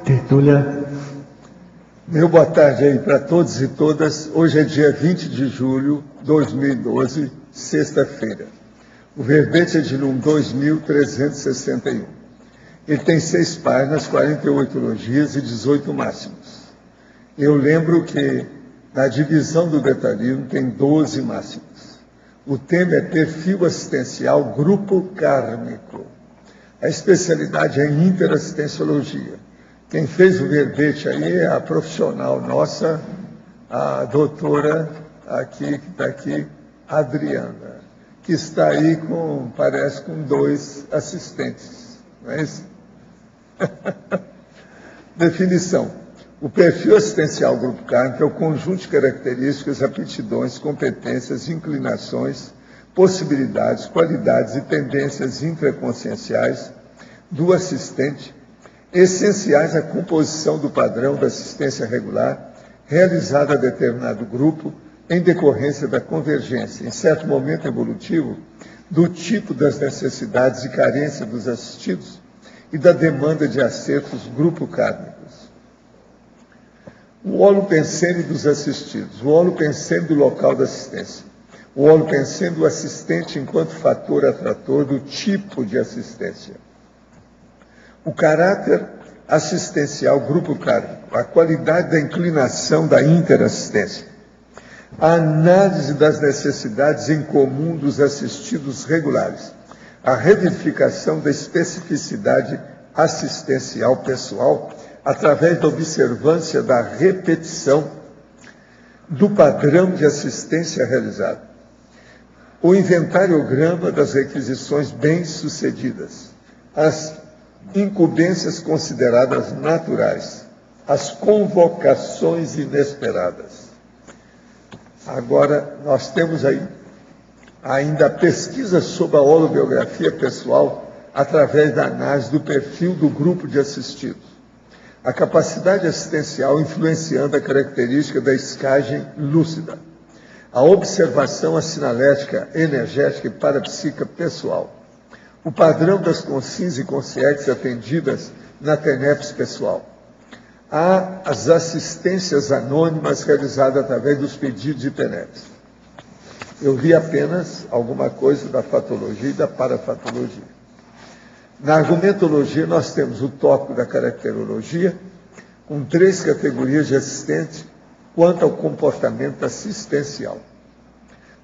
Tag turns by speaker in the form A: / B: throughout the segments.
A: Tertúlia. Meu boa tarde aí para todos e todas. Hoje é dia 20 de julho de 2012, sexta-feira. O verbete é de número 2361. Ele tem 6 páginas, 48 logias e 18 máximos. Eu lembro que na divisão do detalhismo tem 12 máximos. O tema é perfil assistencial grupo kármico. A especialidade é em interassistenciologia. Quem fez o verbete aí é a profissional nossa, a doutora aqui, que está aqui, Adriana, que está aí parece com 2 assistentes, não é isso? Definição. O perfil assistencial grupo kármico é o conjunto de características, aptidões, competências, inclinações, possibilidades, qualidades e tendências intraconscienciais do assistente, essenciais à composição do padrão da assistência regular, realizada a determinado grupo, em decorrência da convergência, em certo momento evolutivo, do tipo das necessidades e carência dos assistidos e da demanda de acertos grupo kármicos. O holopensene dos assistidos, o holopensene do local da assistência, o holopensene do assistente enquanto fator atrator do tipo de assistência. O caráter assistencial grupo kármico, a qualidade da inclinação da interassistência, a análise das necessidades em comum dos assistidos regulares, a reverificação da especificidade assistencial pessoal através da observância da repetição do padrão de assistência realizado, o inventariograma das requisições bem-sucedidas, as incumbências consideradas naturais, as convocações inesperadas. Agora, nós temos aí ainda a pesquisa sobre a holobiografia pessoal através da análise do perfil do grupo de assistidos. A capacidade assistencial influenciando a característica da escagem lúcida. A observação assinalética, energética e parapsíquica pessoal. O padrão das consciências e consciências atendidas na TENEPS pessoal. As assistências anônimas realizadas através dos pedidos de TENEPS. Eu vi apenas alguma coisa da fatologia e da parafatologia. Na argumentologia, nós temos o tópico da caracterologia, com 3 categorias de assistente quanto ao comportamento assistencial.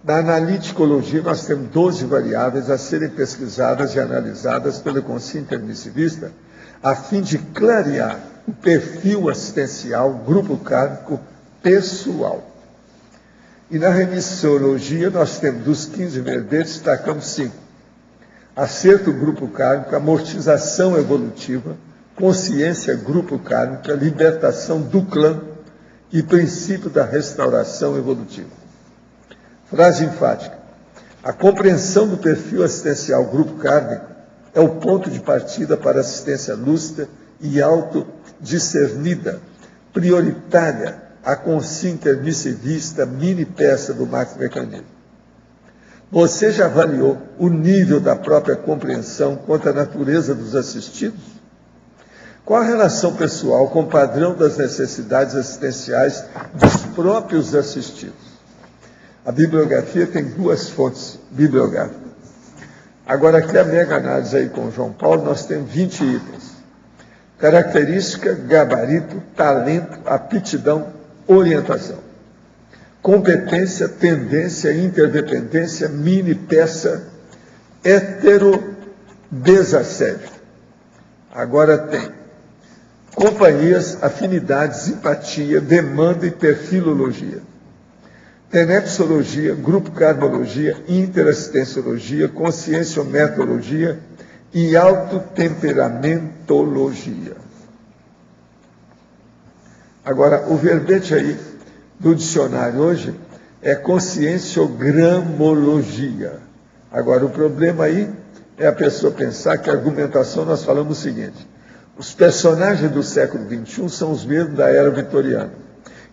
A: Na analiticologia, nós temos 12 variáveis a serem pesquisadas e analisadas pelo consciente intermissivista, a fim de clarear o perfil assistencial grupo kármico pessoal. E na remissiologia, nós temos dos 15 verbetes, destacamos 5. Acerto grupo kármico, amortização evolutiva, consciência grupo kármica, libertação do clã e princípio da restauração evolutiva. Frase enfática. A compreensão do perfil assistencial grupo kármico é o ponto de partida para a assistência lúcida e autodiscernida, prioritária à consciência intermissivista, mini peça do macromecanismo. Você já avaliou o nível da própria compreensão quanto à natureza dos assistidos? Qual a relação pessoal com o padrão das necessidades assistenciais dos próprios assistidos? A bibliografia tem 2 fontes bibliográficas. Agora, aqui a mega análise aí com o João Paulo, nós temos 20 itens. Característica, gabarito, talento, aptidão, orientação. Competência, tendência, interdependência, mini peça, desassédio. Agora tem companhias, afinidades, simpatia, demanda e perfilologia. Tenepsologia, grupo karmologia, interassistenciologia, conscienciometologia e autotemperamentologia. Agora, o verbete aí do dicionário hoje é conscienciogramologia. Agora, o problema aí é a pessoa pensar que a argumentação, nós falamos o seguinte: os personagens do século XXI são os mesmos da era vitoriana.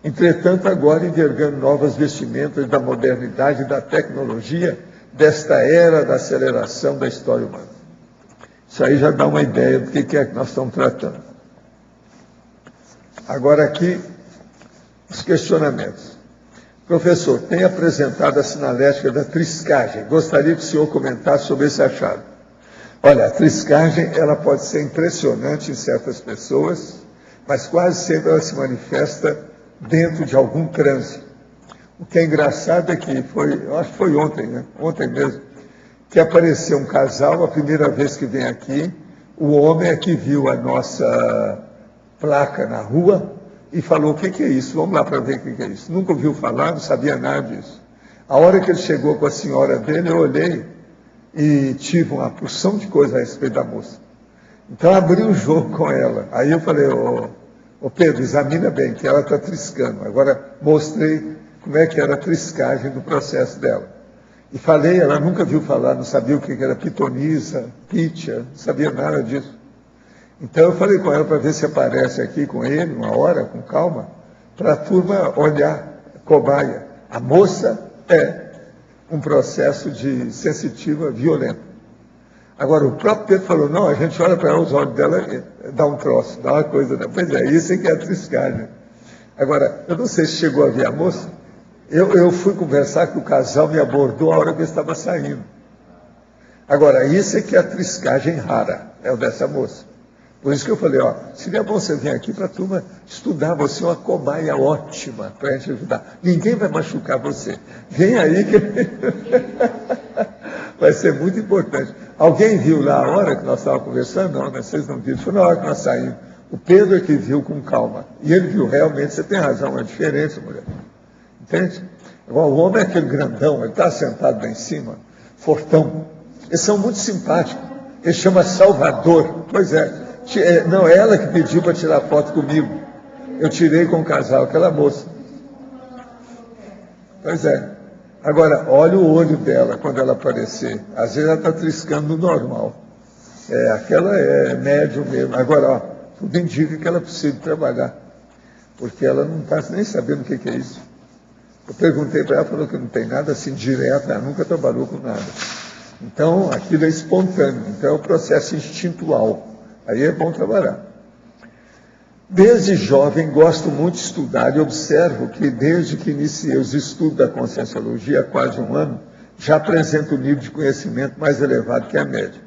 A: Entretanto, agora envergando novas vestimentas da modernidade e da tecnologia desta era da aceleração da história humana. Isso aí já dá uma ideia do que é que nós estamos tratando. Agora aqui, os questionamentos. Professor, tem apresentado a sinalética da triscagem. Gostaria que o senhor comentasse sobre esse achado. Olha, a triscagem, ela pode ser impressionante em certas pessoas, mas quase sempre ela se manifesta dentro de algum transe. O que é engraçado é que eu acho que foi ontem, né? Ontem mesmo, que apareceu um casal, a primeira vez que vem aqui, o homem é que viu a nossa placa na rua e falou, o que é isso? Vamos lá para ver o que é isso. Nunca ouviu falar, não sabia nada disso. A hora que ele chegou com a senhora dele, eu olhei e tive uma porção de coisa a respeito da moça. Então, abri o jogo com ela. Aí eu falei, ô Pedro, examina bem, que ela está triscando. Agora, mostrei como é que era a triscagem do processo dela. E falei, ela nunca viu falar, não sabia o que era pitonisa, pitia, não sabia nada disso. Então, eu falei com ela para ver se aparece aqui com ele, uma hora, com calma, para a turma olhar, cobaia. A moça é um processo de sensitiva violenta. Agora, o próprio Pedro falou, não, a gente olha para ela, os olhos dela dá um troço, dá uma coisa. Pois é, isso é que é a triscagem. Agora, eu não sei se chegou a ver a moça, eu fui conversar com o casal, me abordou a hora que eu estava saindo. Agora, isso é que é a triscagem rara, é o dessa moça. Por isso que eu falei, seria bom você vir aqui para a turma estudar, você é uma cobaia ótima para a gente ajudar. Ninguém vai machucar você. Vem aí que vai ser muito importante. Alguém viu lá a hora que nós estávamos conversando? Não, vocês não viram. Foi na hora que nós saímos. O Pedro é que viu com calma. E ele viu, realmente, você tem razão, é diferença, mulher. Entende? Agora, o homem é aquele grandão, ele está sentado lá em cima, fortão. Eles são muito simpáticos. Ele chama Salvador. Pois é. Não, é ela que pediu para tirar foto comigo. Eu tirei com o casal, aquela moça. Pois é. Agora, olha o olho dela quando ela aparecer. Às vezes ela está triscando no normal. Aquela é médio mesmo. Agora, tudo indica que ela precisa trabalhar. Porque ela não está nem sabendo o que é isso. Eu perguntei para ela, falou que não tem nada assim direto, ela nunca trabalhou com nada. Então, aquilo é espontâneo. Então, é um processo instintual. Aí é bom trabalhar. Desde jovem, gosto muito de estudar e observo que, desde que iniciei os estudos da Conscienciologia, há quase um ano, já apresento um nível de conhecimento mais elevado que a média.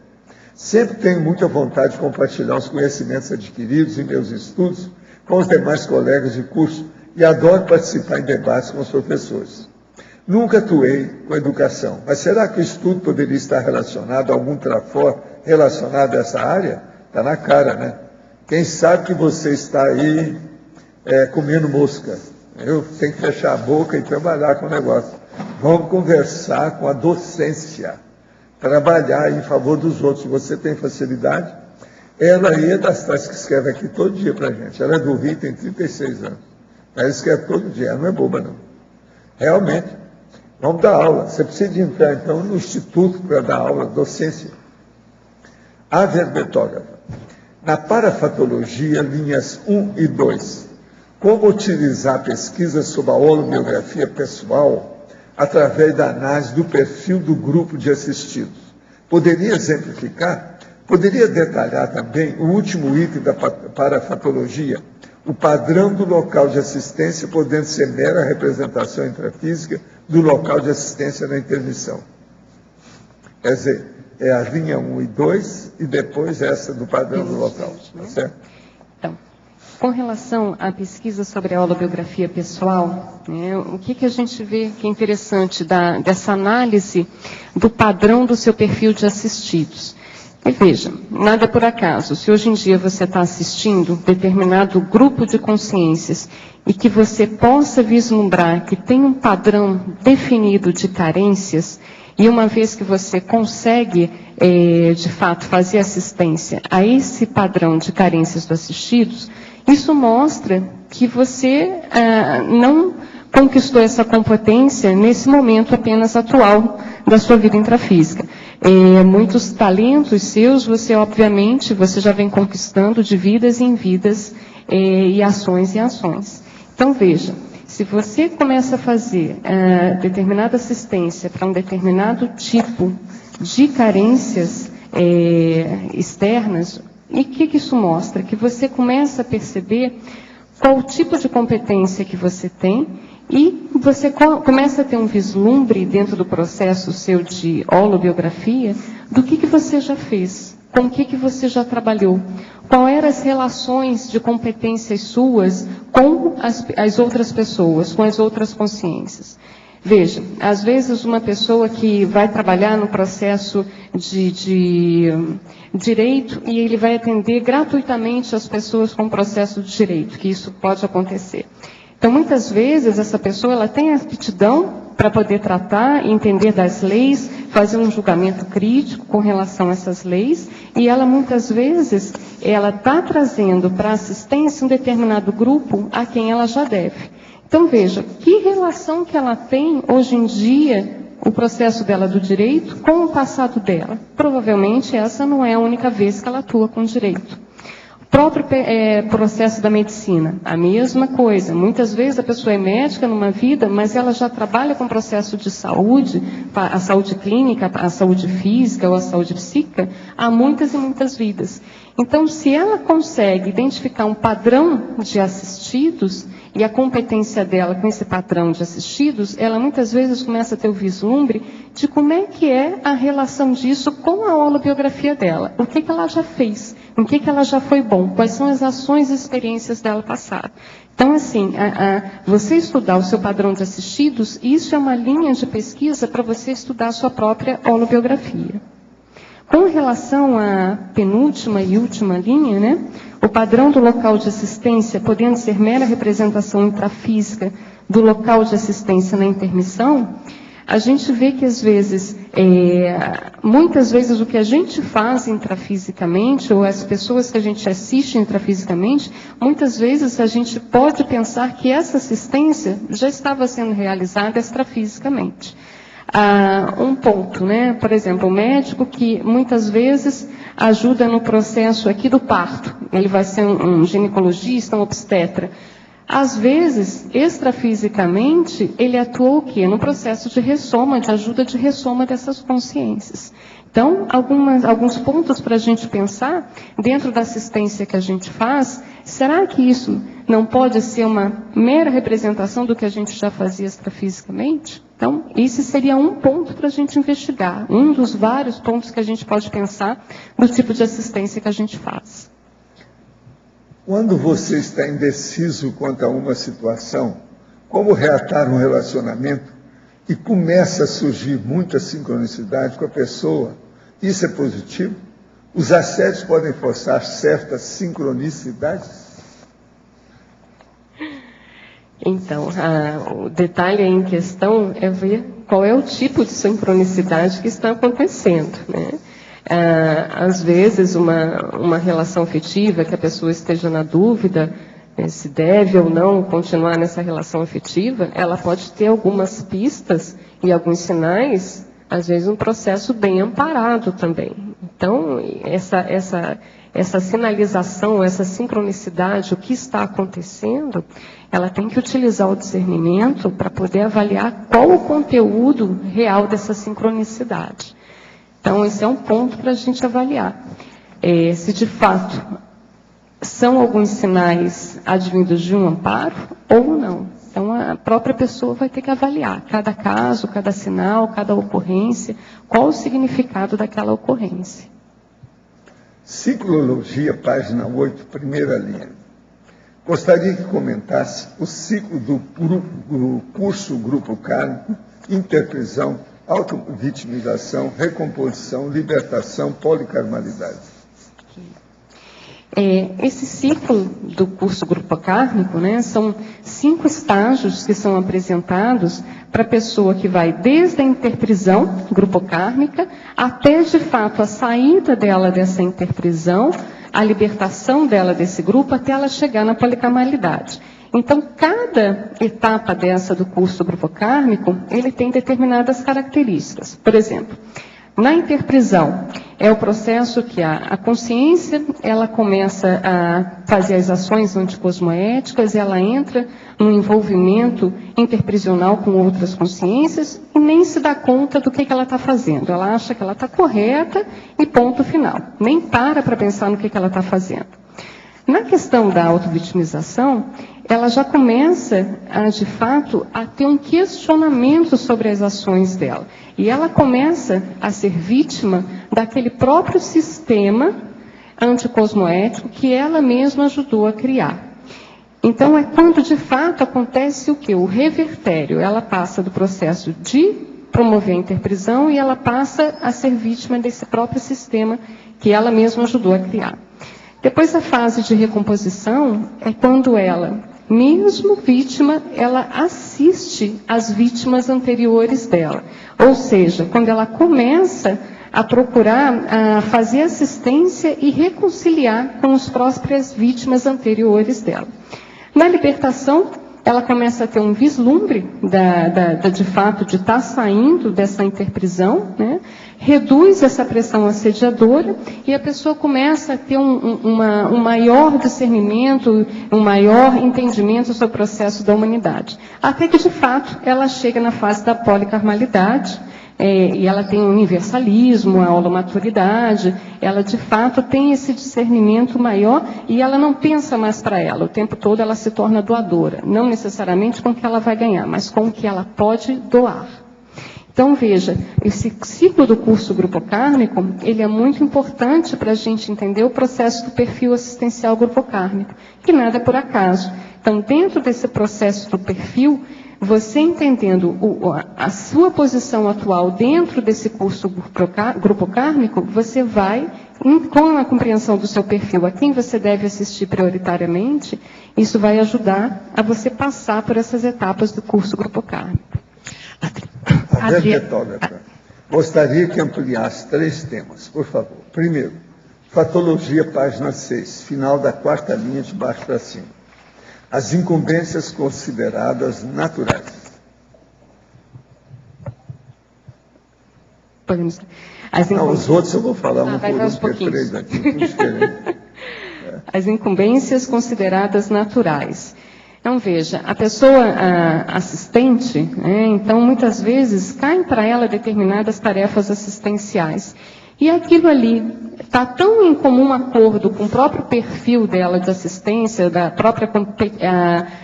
A: Sempre tenho muita vontade de compartilhar os conhecimentos adquiridos em meus estudos com os demais colegas de curso e adoro participar em debates com os professores. Nunca atuei com educação, mas será que o estudo poderia estar relacionado a algum trafor relacionado a essa área? Está na cara, né? Quem sabe que você está aí comendo mosca. Eu tenho que fechar a boca e trabalhar com o negócio. Vamos conversar com a docência. Trabalhar em favor dos outros. Se você tem facilidade, ela aí é das tais que escreve aqui todo dia para a gente. Ela é do Rio, tem 36 anos. Ela escreve todo dia, ela não é boba, não. Realmente. Vamos dar aula. Você precisa de entrar, então, no instituto para dar aula, docência. A verbetógrafa. Na parafatologia, linhas 1 e 2, como utilizar a pesquisa sobre a holobiografia pessoal através da análise do perfil do grupo de assistidos? Poderia exemplificar? Poderia detalhar também o último item da parafatologia, o padrão do local de assistência, podendo ser mera representação intrafísica do local de assistência na intermissão. Quer dizer, é a linha 1 e 2 e depois essa do padrão do local. Tá certo?
B: Então, com relação à pesquisa sobre a holobiografia pessoal, né, o que a gente vê que é interessante dessa análise do padrão do seu perfil de assistidos? E veja, nada por acaso. Se hoje em dia você está assistindo determinado grupo de consciências e que você possa vislumbrar que tem um padrão definido de carências, e uma vez que você consegue, de fato, fazer assistência a esse padrão de carências dos assistidos, isso mostra que você não conquistou essa competência nesse momento apenas atual da sua vida intrafísica. Muitos talentos seus, você já vem conquistando de vidas em vidas e ações em ações. Então, veja. Se você começa a fazer determinada assistência para um determinado tipo de carências, externas. E o que isso mostra? Que você começa a perceber qual o tipo de competência que você tem e você começa a ter um vislumbre dentro do processo seu de holobiografia do que você já fez, com o que você já trabalhou, quais eram as relações de competências suas com as outras pessoas, com as outras consciências. Veja, às vezes uma pessoa que vai trabalhar no processo de direito e ele vai atender gratuitamente as pessoas com o processo de direito, que isso pode acontecer. Então, muitas vezes, essa pessoa ela tem aptidão para poder tratar e entender das leis, fazer um julgamento crítico com relação a essas leis, e ela, muitas vezes, ela está trazendo para a assistência um determinado grupo a quem ela já deve. Então, veja, que relação que ela tem hoje em dia, o processo dela do direito, com o passado dela. Provavelmente, essa não é a única vez que ela atua com direito. O próprio processo da medicina, a mesma coisa. Muitas vezes a pessoa é médica numa vida, mas ela já trabalha com processo de saúde, a saúde clínica, a saúde física ou a saúde psíquica, há muitas e muitas vidas. Então, se ela consegue identificar um padrão de assistidos, e a competência dela com esse padrão de assistidos, ela muitas vezes começa a ter o vislumbre de como é que é a relação disso com a holobiografia dela. O que ela já fez, em que ela já foi bom, quais são as ações e experiências dela passada. Então, assim, você estudar o seu padrão de assistidos, isso é uma linha de pesquisa para você estudar a sua própria holobiografia. Com relação à penúltima e última linha, né, o padrão do local de assistência, podendo ser mera representação intrafísica do local de assistência na intermissão, a gente vê que, às vezes, muitas vezes o que a gente faz intrafisicamente, ou as pessoas que a gente assiste intrafisicamente, muitas vezes a gente pode pensar que essa assistência já estava sendo realizada extrafisicamente. Um ponto, né? Por exemplo, o médico que muitas vezes ajuda no processo aqui do parto, ele vai ser um ginecologista, um obstetra. Às vezes, extrafisicamente, ele atua o quê? No processo de ressoma, de ajuda de ressoma dessas consciências. Então, alguns pontos para a gente pensar, dentro da assistência que a gente faz, será que isso não pode ser uma mera representação do que a gente já fazia extrafisicamente? Então, esse seria um ponto para a gente investigar, um dos vários pontos que a gente pode pensar do tipo de assistência que a gente faz.
A: Quando você está indeciso quanto a uma situação, como reatar um relacionamento e começa a surgir muita sincronicidade com a pessoa, isso é positivo? Os assédios podem forçar certas sincronicidades?
B: Então, o detalhe em questão é ver qual é o tipo de sincronicidade que está acontecendo, né? Às vezes, uma relação afetiva, que a pessoa esteja na dúvida se deve ou não continuar nessa relação afetiva, ela pode ter algumas pistas e alguns sinais, às vezes um processo bem amparado também. Então, essa sinalização, essa sincronicidade, o que está acontecendo, ela tem que utilizar o discernimento para poder avaliar qual o conteúdo real dessa sincronicidade. Então, esse é um ponto para a gente avaliar. Se de fato são alguns sinais advindos de um amparo ou não. Então, a própria pessoa vai ter que avaliar cada caso, cada sinal, cada ocorrência, qual o significado daquela ocorrência.
A: Ciclologia, página 8, primeira linha. Gostaria que comentasse o ciclo do curso Grupo Kármico, interprisão, autovitimização, recomposição, libertação, policarmalidade.
B: Esse ciclo do curso Grupo Kármico, né, são 5 estágios que são apresentados para a pessoa que vai desde a interprisão Grupo Kármica até, de fato, a saída dela dessa interprisão, a libertação dela desse grupo, até ela chegar na policarmalidade. Então, cada etapa dessa do curso Grupo Kármico, ele tem determinadas características. Por exemplo, Na interprisão, é o processo que a consciência, ela começa a fazer as ações anticosmoéticas, ela entra num envolvimento interprisional com outras consciências e nem se dá conta do que ela está fazendo. Ela acha que ela está correta e ponto final. Nem para pensar no que ela está fazendo. Na questão da autovitimização, ela já começa, de fato, a ter um questionamento sobre as ações dela. E ela começa a ser vítima daquele próprio sistema anticosmoético que ela mesma ajudou a criar. Então, é quando, de fato, acontece o quê? O revertério. Ela passa do processo de promover a interprisão e ela passa a ser vítima desse próprio sistema que ela mesma ajudou a criar. Depois, a fase de recomposição é quando ela, mesmo vítima, ela assiste às vítimas anteriores dela. Ou seja, quando ela começa a procurar fazer assistência e reconciliar com as próprias vítimas anteriores dela. Na libertação, ela começa a ter um vislumbre de fato, de estar saindo dessa interprisão, né? Reduz essa pressão assediadora e a pessoa começa a ter um maior discernimento, um maior entendimento sobre o processo da humanidade. Até que, de fato, ela chega na fase da policarmalidade, e ela tem o universalismo, a holomaturidade, ela, de fato, tem esse discernimento maior e ela não pensa mais para ela. O tempo todo ela se torna doadora, não necessariamente com o que ela vai ganhar, mas com o que ela pode doar. Então, veja, esse ciclo do curso Grupo Kármico, ele é muito importante para a gente entender o processo do perfil assistencial Grupo Kármico, que nada é por acaso. Então, dentro desse processo do perfil, você entendendo a sua posição atual dentro desse curso Grupo Kármico, você vai, com a compreensão do seu perfil, a quem você deve assistir prioritariamente, isso vai ajudar a você passar por essas etapas do curso Grupo Kármico.
A: Gostaria que ampliasse 3 temas, por favor. Primeiro, patologia, página 6, final da 4ª linha de baixo para cima. As incumbências consideradas naturais. Os outros eu vou falar um por um, porque 3 aqui, diferente.
B: As incumbências consideradas naturais. Então, veja, a pessoa assistente, né, então, muitas vezes, caem para ela determinadas tarefas assistenciais. E aquilo ali está tão em comum acordo com o próprio perfil dela de assistência, da própria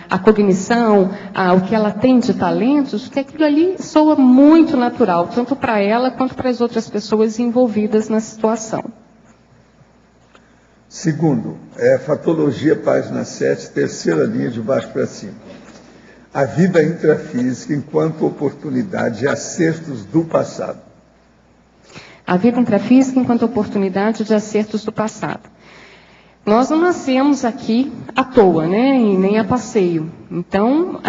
B: a cognição, o que ela tem de talentos, que aquilo ali soa muito natural, tanto para ela quanto para as outras pessoas envolvidas na situação.
A: Segundo, fatologia, página 7, 3ª linha de baixo para cima. A vida intrafísica enquanto oportunidade e acertos do passado.
B: A vida intrafísica enquanto oportunidade de acertos do passado. Nós não nascemos aqui à toa, né? E nem a passeio. Então,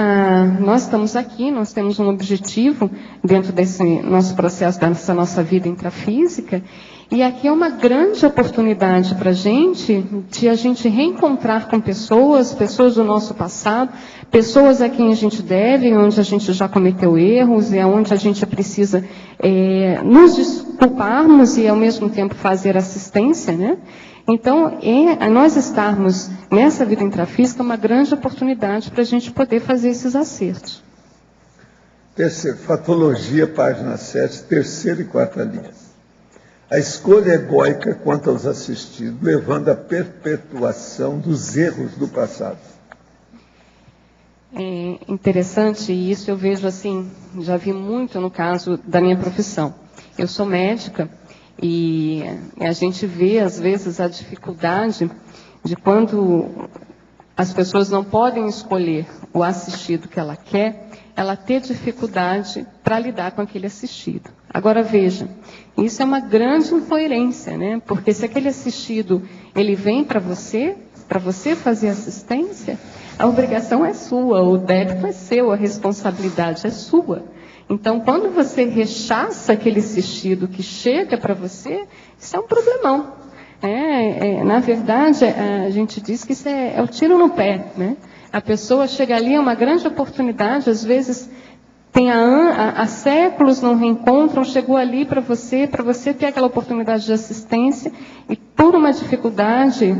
B: nós estamos aqui, nós temos um objetivo dentro desse nosso processo, dessa nossa vida intrafísica, e aqui é uma grande oportunidade para a gente, de a gente reencontrar com pessoas do nosso passado, pessoas a quem a gente deve, onde a gente já cometeu erros, e onde a gente precisa nos desculparmos e, ao mesmo tempo, fazer assistência, né? Então, nós estarmos nessa vida intrafísica é uma grande oportunidade para a gente poder fazer esses acertos.
A: Terceiro, fatologia, página 7, 3ª e 4ª linhas. A escolha egóica quanto aos assistidos, levando à perpetuação dos erros do passado.
B: É interessante, e isso eu vejo assim, já vi muito no caso da minha profissão. Eu sou médica e a gente vê, às vezes, a dificuldade de quando as pessoas não podem escolher o assistido que ela quer, ela ter dificuldade para lidar com aquele assistido. Agora, veja, isso é uma grande incoerência, né? Porque se aquele assistido, ele vem para você fazer assistência, a obrigação é sua, o débito é seu, a responsabilidade é sua. Então, quando você rechaça aquele assistido que chega para você, isso é um problemão. Na verdade, a gente diz que isso é o tiro no pé, né? A pessoa chega ali, é uma grande oportunidade, às vezes há séculos não reencontram, chegou ali para você ter aquela oportunidade de assistência, e por uma dificuldade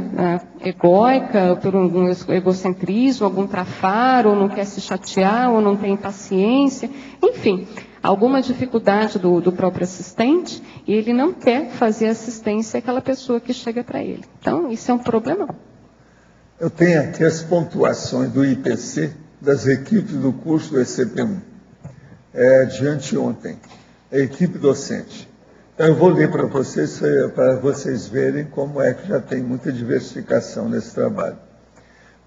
B: egóica, por algum egocentrismo, algum trafar, ou não quer se chatear, ou não tem paciência, enfim, alguma dificuldade do próprio assistente, e ele não quer fazer assistência àquela pessoa que chega para ele. Então, isso é um problemão.
A: Eu tenho aqui as pontuações do IPC das equipes do curso do ECP1. De anteontem, a equipe docente. Então, eu vou ler para vocês verem como é que já tem muita diversificação nesse trabalho.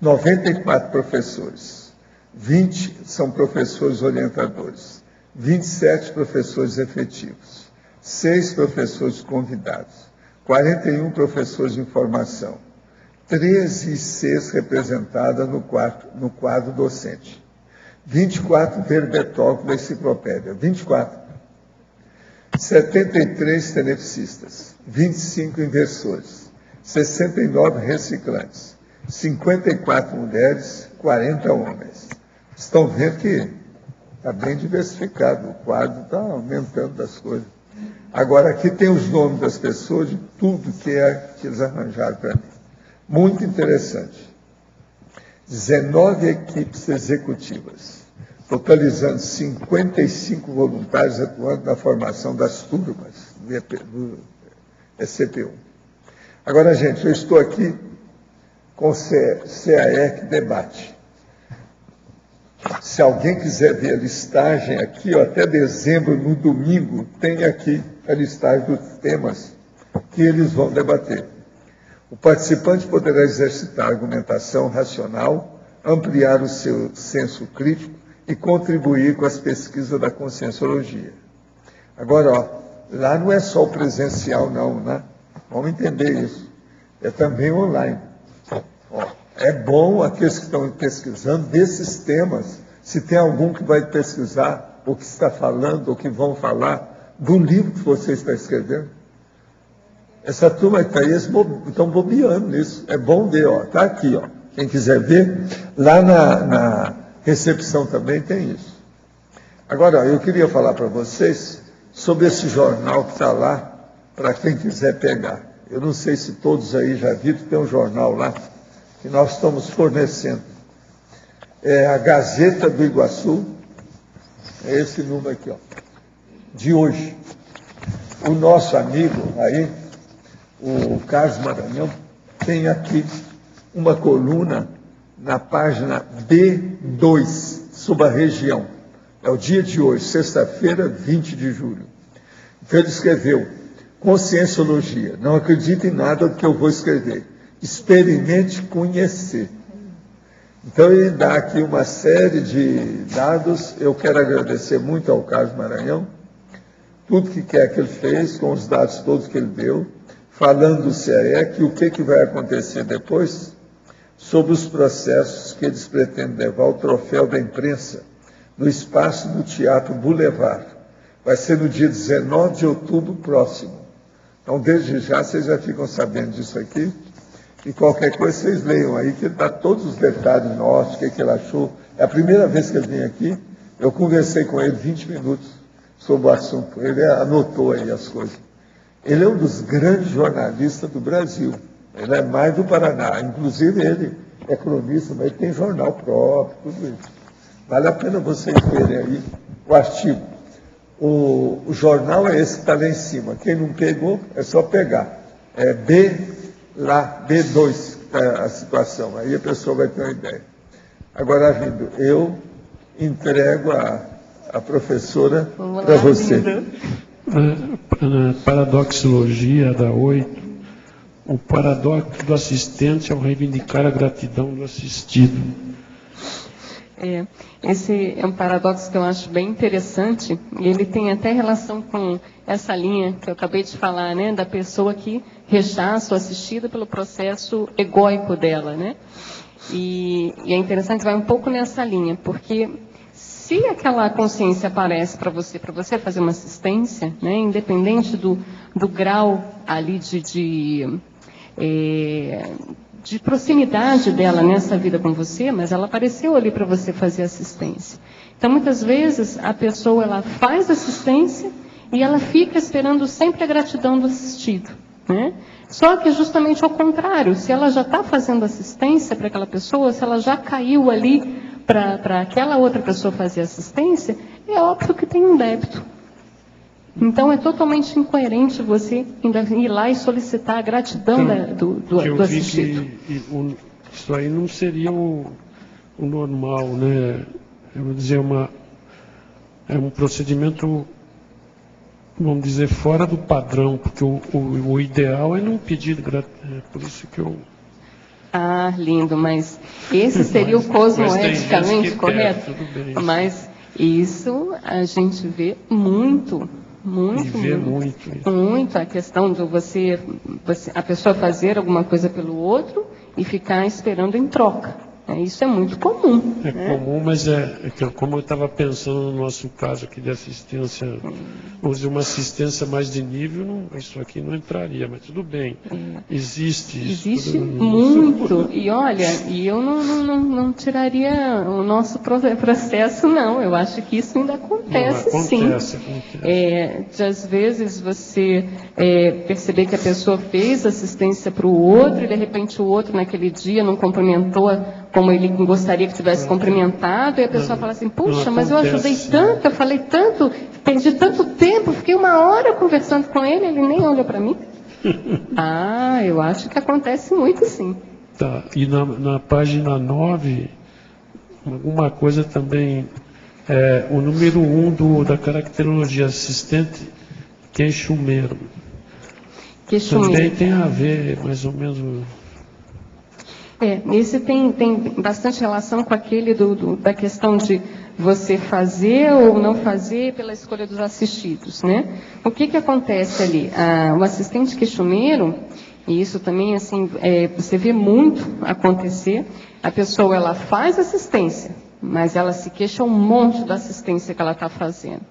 A: 94 professores, 20 são professores orientadores, 27 professores efetivos, 6 professores convidados, 41 professores de informação, 13 ICs representadas no quadro docente. 24 verbetógrafos da enciclopédia, 24. 73 tenepsistas, 25 inversores, 69 reciclantes, 54 mulheres, 40 homens. Estão vendo que está bem diversificado, o quadro está aumentando das coisas. Agora, aqui tem os nomes das pessoas, de tudo que eles arranjaram para mim. Muito interessante. 19 equipes executivas, totalizando 55 voluntários atuando na formação das turmas do ECP1. Agora, gente, eu estou aqui com o CAEC Debate. Se alguém quiser ver a listagem aqui, até dezembro, no domingo, tem aqui a listagem dos temas que eles vão debater. O participante poderá exercitar argumentação racional, ampliar o seu senso crítico e contribuir com as pesquisas da conscienciologia. Agora, lá não é só o presencial, não, né? Vamos entender isso. É também online. É bom aqueles que estão pesquisando desses temas, se tem algum que vai pesquisar o que está falando, ou que vão falar, do livro que você está escrevendo. Essa turma que está aí, estão bobeando nisso. É bom ver, está aqui, quem quiser ver, lá na recepção também tem isso. Agora, eu queria falar para vocês sobre esse jornal que está lá, para quem quiser pegar. Eu não sei se todos aí já viram, tem um jornal lá, que nós estamos fornecendo. É a Gazeta do Iguaçu, é esse número aqui, de hoje. O nosso amigo aí, o Carlos Maranhão, tem aqui uma coluna na página B2, sobre a região. É o dia de hoje, sexta-feira, 20 de julho. Então ele escreveu: conscienciologia, não acredite em nada do que eu vou escrever. Experimente conhecer. Então ele dá aqui uma série de dados. Eu quero agradecer muito ao Carlos Maranhão, tudo que quer que ele fez, com os dados todos que ele deu, falando do CAEC, o que vai acontecer depois, sobre os processos que eles pretendem levar ao troféu da imprensa, no espaço do Teatro Boulevard. Vai ser no dia 19 de outubro próximo. Então, desde já, vocês já ficam sabendo disso aqui, e qualquer coisa vocês leiam aí, que ele dá todos os detalhes nossos, o que ele achou. É a primeira vez que ele vem aqui, eu conversei com ele 20 minutos sobre o assunto, ele anotou aí as coisas. Ele é um dos grandes jornalistas do Brasil. Ele é mais do Paraná. Inclusive, ele é cronista, mas ele tem jornal próprio, tudo isso. Vale a pena vocês verem aí o artigo. O jornal é esse que está lá em cima. Quem não pegou, é só pegar. É B2, a situação. Aí a pessoa vai ter uma ideia. Agora, Arlindo, eu entrego a professora para você.
C: Na paradoxologia da 8, o paradoxo do assistente ao reivindicar a gratidão do assistido.
B: Esse é um paradoxo que eu acho bem interessante, e ele tem até relação com essa linha que eu acabei de falar, né, da pessoa que rechaça o assistido pelo processo egóico dela, né? E é interessante, vai um pouco nessa linha, porque se aquela consciência aparece para você fazer uma assistência, né, independente do grau ali de proximidade dela nessa vida com você, mas ela apareceu ali para você fazer assistência. Então, muitas vezes, a pessoa ela faz assistência e ela fica esperando sempre a gratidão do assistido, né? Só que justamente ao contrário, se ela já está fazendo assistência para aquela pessoa, se ela já caiu ali para aquela outra pessoa fazer assistência, é óbvio que tem um débito. Então, é totalmente incoerente você ainda ir lá e solicitar a gratidão do assistido.
C: Isso aí não seria o normal, né? Eu vou dizer, é um procedimento, vamos dizer, fora do padrão, porque o ideal é não pedir gratidão. É por isso que eu...
B: Ah, lindo, mas esse seria o cosmoeticamente correto?
C: Tudo bem.
B: Mas isso a gente vê muito. Muito a questão de a pessoa fazer alguma coisa pelo outro e ficar esperando em troca. Isso é muito comum.
C: É, né? Comum, mas como eu estava pensando no nosso caso aqui de assistência, vamos dizer, uma assistência mais de nível, isso aqui não entraria, mas tudo bem. Existe isso.
B: Existe muito. E olha, eu não tiraria o nosso processo, não. Eu acho que isso ainda acontece, sim.
C: Acontece.
B: De, às vezes você perceber que a pessoa fez assistência para o outro e de repente o outro naquele dia não cumprimentou como ele gostaria que tivesse cumprimentado, e a pessoa fala assim, puxa, mas eu ajudei tanto, eu falei tanto, perdi tanto tempo, fiquei 1 hora conversando com ele, ele nem olha para mim. Eu acho que acontece muito, sim.
C: Tá, e na página 9, alguma coisa também, o número 1 da caracterologia assistente, queixumeiro. Também tem a ver, mais ou menos...
B: Esse tem bastante relação com aquele da questão de você fazer ou não fazer pela escolha dos assistidos, né? O que acontece ali? O assistente queixumeiro, e isso também, assim, você vê muito acontecer, a pessoa, ela faz assistência, mas ela se queixa um monte da assistência que ela está fazendo.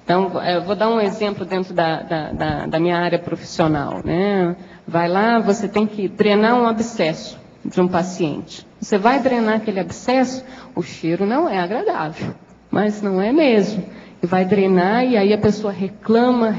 B: Então, eu vou dar um exemplo dentro da minha área profissional, né? Vai lá, você tem que drenar um abscesso de um paciente. Você vai drenar aquele abscesso, o cheiro não é agradável, mas não é mesmo. E vai drenar e aí a pessoa reclama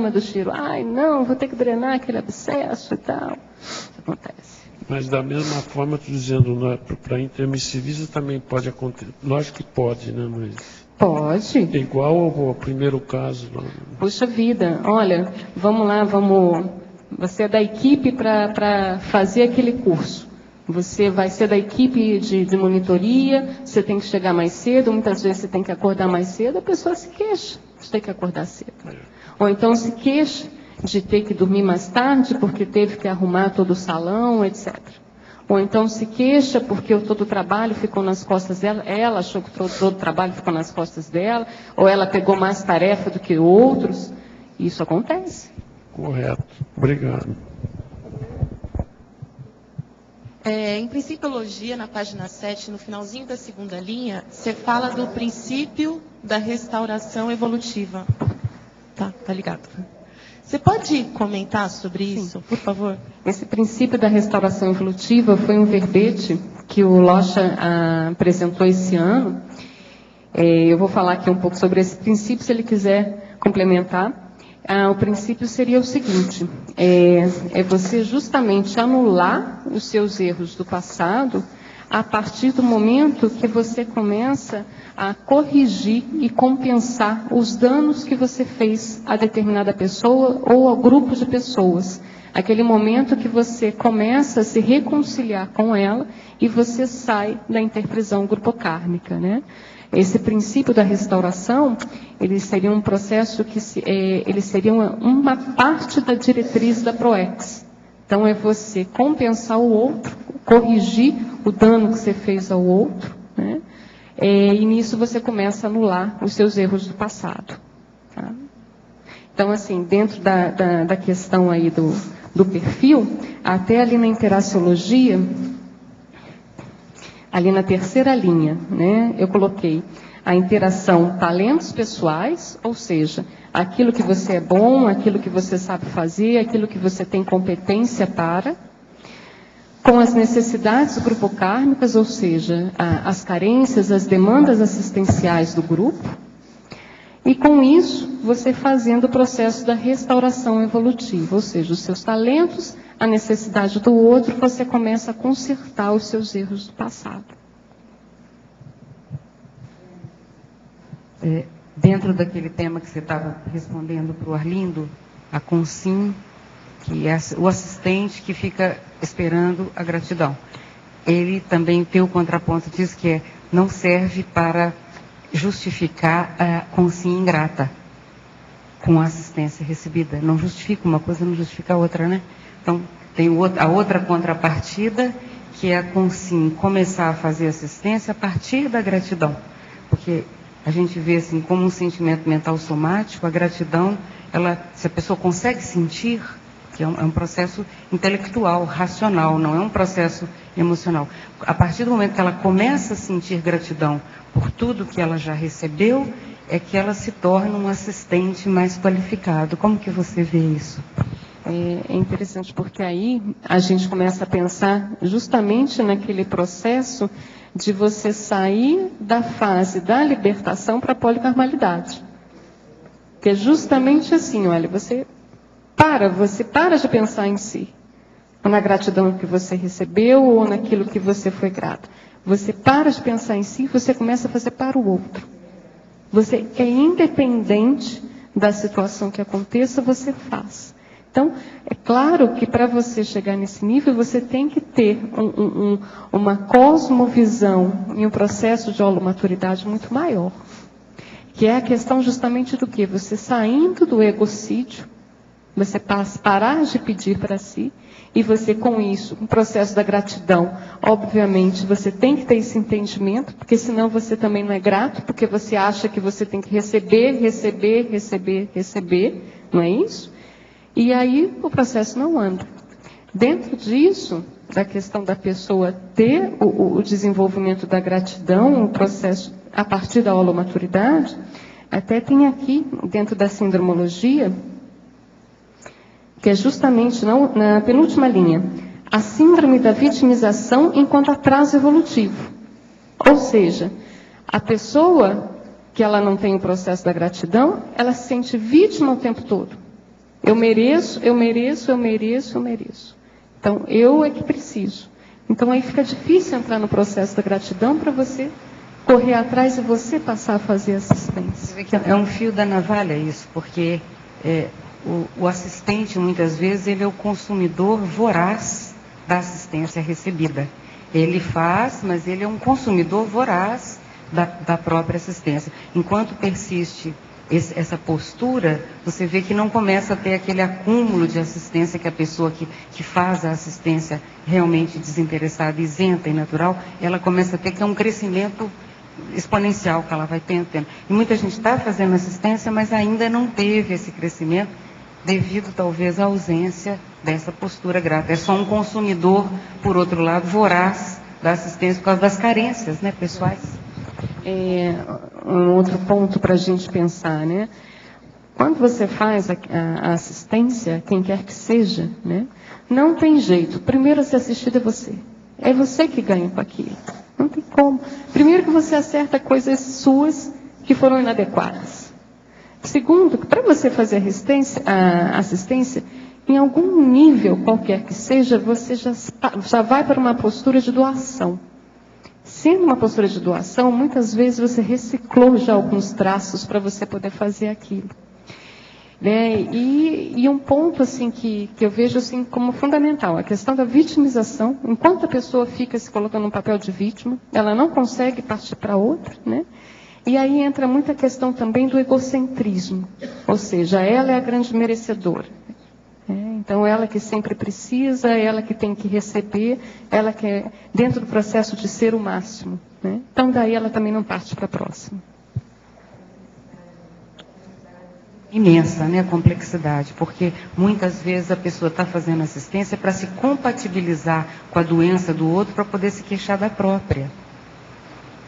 B: do cheiro. Ai, não, vou ter que drenar aquele abscesso e tal. Isso acontece.
C: Mas da mesma forma, estou dizendo, para intermissivista também pode acontecer. Lógico que pode, né? Mas...
B: Pode.
C: É igual ao primeiro caso. Não?
B: Puxa vida, olha, vamos lá, você é da equipe para fazer aquele curso. Você vai ser da equipe de monitoria, você tem que chegar mais cedo, muitas vezes você tem que acordar mais cedo, a pessoa se queixa de ter que acordar cedo. Ou então se queixa de ter que dormir mais tarde, porque teve que arrumar todo o salão, etc. Ou então se queixa porque todo o trabalho ficou nas costas dela, ela achou que todo o trabalho ficou nas costas dela, ou ela pegou mais tarefa do que outros. Isso acontece.
C: Correto. Obrigado.
D: Em Principiologia, na página 7, no finalzinho da 2ª linha, você fala do princípio da restauração evolutiva. Tá ligado. Você pode comentar sobre isso, por favor?
B: Esse princípio da restauração evolutiva foi um verbete que o Locha apresentou esse ano. Eu vou falar aqui um pouco sobre esse princípio, se ele quiser complementar. O princípio seria o seguinte, é você justamente anular os seus erros do passado a partir do momento que você começa a corrigir e compensar os danos que você fez a determinada pessoa ou ao grupo de pessoas. Aquele momento que você começa a se reconciliar com ela e você sai da interprisão grupocármica, né? Esse princípio da restauração, ele seria um processo ele seria uma parte da diretriz da PROEX. Então, é você compensar o outro, corrigir o dano que você fez ao outro, né? E nisso você começa a anular os seus erros do passado. Tá? Então, assim, dentro da questão aí do perfil, até ali na interaciologia, ali na 3ª linha, né, eu coloquei a interação talentos pessoais, ou seja, aquilo que você é bom, aquilo que você sabe fazer, aquilo que você tem competência para. com as necessidades grupocármicas, ou seja, as carências, as demandas assistenciais do grupo, e com isso você fazendo o processo da restauração evolutiva, ou seja, os seus talentos, a necessidade do outro, você começa a consertar os seus erros do passado.
E: Dentro daquele tema que você estava respondendo para o Arlindo, a consim, que é o assistente que fica esperando a gratidão. Ele também tem o contraponto disso, que não serve para justificar a consim ingrata com a assistência recebida. Não justifica uma coisa, não justifica a outra, né? Então, tem a outra contrapartida, que é a consim começar a fazer assistência a partir da gratidão. Porque a gente vê assim, como um sentimento mental somático, a gratidão, se a pessoa consegue sentir, que é um processo intelectual, racional, não é um processo emocional. A partir do momento que ela começa a sentir gratidão por tudo que ela já recebeu, é que ela se torna um assistente mais qualificado. Como que você vê isso?
B: É interessante, porque aí a gente começa a pensar justamente naquele processo de você sair da fase da libertação para a policarmalidade. Que é justamente assim, olha, você para de pensar em si, ou na gratidão que você recebeu, ou naquilo que você foi grato. Você para de pensar em si e você começa a fazer para o outro. Você é independente da situação que aconteça, você faz. Então, é claro que para você chegar nesse nível, você tem que ter uma cosmovisão e um processo de holomaturidade muito maior. Que é a questão justamente do quê? Você saindo do egocídio, você parar de pedir para si, e você com isso, um processo da gratidão, obviamente, você tem que ter esse entendimento, porque senão você também não é grato, porque você acha que você tem que receber, não é isso? E aí o processo não anda. Dentro disso, da questão da pessoa ter o desenvolvimento da gratidão, o processo a partir da holomaturidade, até tem aqui, dentro da sindromologia, que é justamente na penúltima linha, a síndrome da vitimização enquanto atraso evolutivo. Ou seja, a pessoa que ela não tem o processo da gratidão, ela se sente vítima o tempo todo. Eu mereço. Então, eu é que preciso. Então, aí fica difícil entrar no processo da gratidão para você correr atrás e você passar a fazer assistência.
E: Você vê que é um fio da navalha isso, porque o assistente, muitas vezes, ele é o consumidor voraz da assistência recebida. Ele faz, mas ele é um consumidor voraz da própria assistência. Enquanto persiste essa postura, você vê que não começa a ter aquele acúmulo de assistência que a pessoa que faz a assistência realmente desinteressada, isenta e natural, ela começa a ter, que é um crescimento exponencial que ela vai tendo. E muita gente está fazendo assistência, mas ainda não teve esse crescimento, devido talvez à ausência dessa postura grata. É só um consumidor, por outro lado, voraz da assistência por causa das carências, né, pessoais.
B: Um outro ponto para a gente pensar, né? Quando você faz a assistência, quem quer que seja, né? Não tem jeito. Primeiro a ser assistido é você. É você que ganha com aquilo. Não tem como. Primeiro que você acerta coisas suas que foram inadequadas. Segundo, que para você fazer a assistência, em algum nível qualquer que seja, você já vai para uma postura de doação. Sendo uma postura de doação, muitas vezes você reciclou já alguns traços para você poder fazer aquilo. Né? E um ponto assim, que eu vejo assim, como fundamental, a questão da vitimização. Enquanto a pessoa fica se colocando no papel de vítima, ela não consegue partir para outra. Né? E aí entra muita questão também do egocentrismo. Ou seja, ela é a grande merecedora. Então, ela que sempre precisa, ela que tem que receber, ela que é dentro do processo de ser o máximo. Né? Então, daí ela também não parte para a próxima.
E: Imensa, né, a complexidade, porque muitas vezes a pessoa está fazendo assistência para se compatibilizar com a doença do outro, para poder se queixar da própria.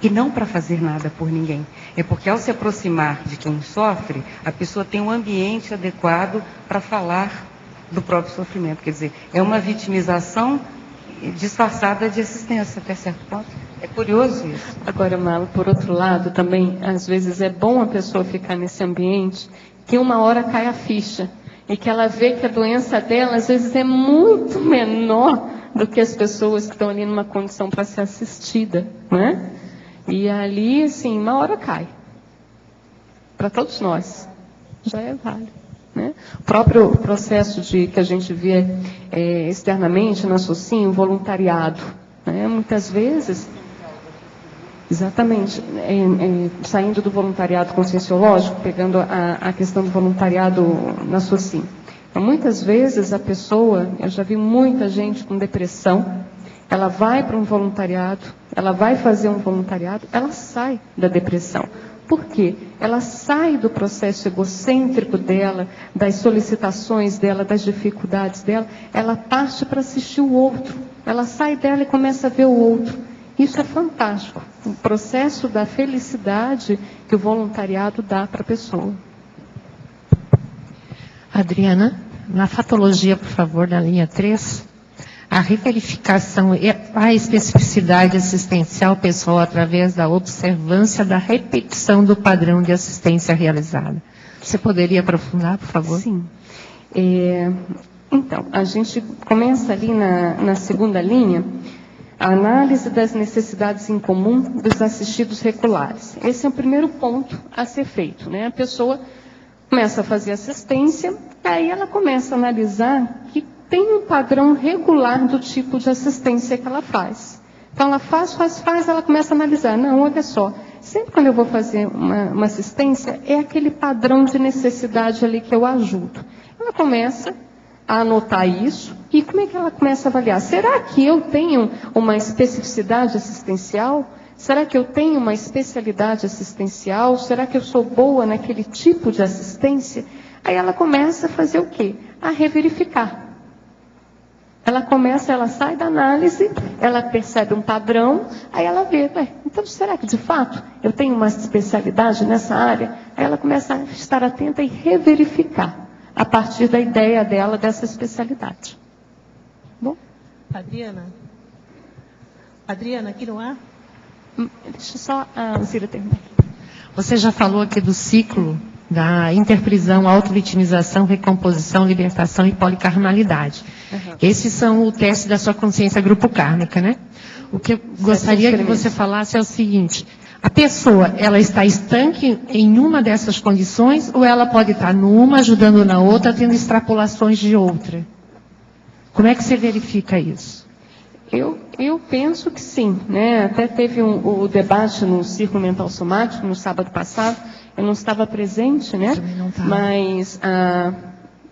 E: E não para fazer nada por ninguém. É porque ao se aproximar de quem sofre, a pessoa tem um ambiente adequado para falar do próprio sofrimento. Quer dizer, é uma vitimização disfarçada de assistência, até certo ponto. É curioso isso.
B: Agora, Marla, por outro lado, também, às vezes é bom a pessoa ficar nesse ambiente que uma hora cai a ficha e que ela vê que a doença dela, às vezes, é muito menor do que as pessoas que estão ali numa condição para ser assistida, né? E ali, assim, uma hora cai. Para todos nós. Já é válido. Né? O próprio processo que a gente vê externamente na SOCIM, o voluntariado. Né? Muitas vezes, exatamente, saindo do voluntariado conscienciológico, pegando a questão do voluntariado na SOCIM. Então, muitas vezes a pessoa, eu já vi muita gente com depressão, ela vai para um voluntariado, ela vai fazer um voluntariado, ela sai da depressão. Por quê? Ela sai do processo egocêntrico dela, das solicitações dela, das dificuldades dela, ela parte para assistir o outro. Ela sai dela e começa a ver o outro. Isso é fantástico. O processo da felicidade que o voluntariado dá para a pessoa.
F: Adriana, na fatologia, por favor, na linha 3, a reverificação e a especificidade assistencial pessoal através da observância da repetição do padrão de assistência realizada. Você poderia aprofundar, por favor?
B: Sim. Então, a gente começa ali na segunda linha, a análise das necessidades em comum dos assistidos regulares. Esse é o primeiro ponto a ser feito, né? A pessoa começa a fazer assistência, aí ela começa a analisar que tem um padrão regular do tipo de assistência que ela faz. Então, ela faz, ela começa a analisar. Não, olha só, sempre quando eu vou fazer uma assistência, é aquele padrão de necessidade ali que eu ajudo. Ela começa a anotar isso, e como é que ela começa a avaliar? Será que eu tenho uma especificidade assistencial? Será que eu tenho uma especialidade assistencial? Será que eu sou boa naquele tipo de assistência? Aí ela começa a fazer o quê? A reverificar. Ela sai da análise, ela percebe um padrão, aí ela vê, então será que de fato eu tenho uma especialidade nessa área? Aí ela começa a estar atenta e reverificar, a partir da ideia dela dessa especialidade. Bom?
G: Adriana, aqui no ar?
B: Deixa só a Zira terminar.
F: Você já falou aqui do ciclo da interprisão, autovitimização, recomposição, libertação e policarnalidade. Uhum. Esses são o teste da sua consciência grupo kármica, né? O que eu gostaria que você falasse é o seguinte: a pessoa, ela está estanque em uma dessas condições, ou ela pode estar numa, ajudando na outra, tendo extrapolações de outra? Como é que você verifica isso?
B: Eu penso que sim, né? Até teve o debate no Círculo Mental Somático, no sábado passado. Eu não estava presente, né?
F: Não tá.
B: Mas,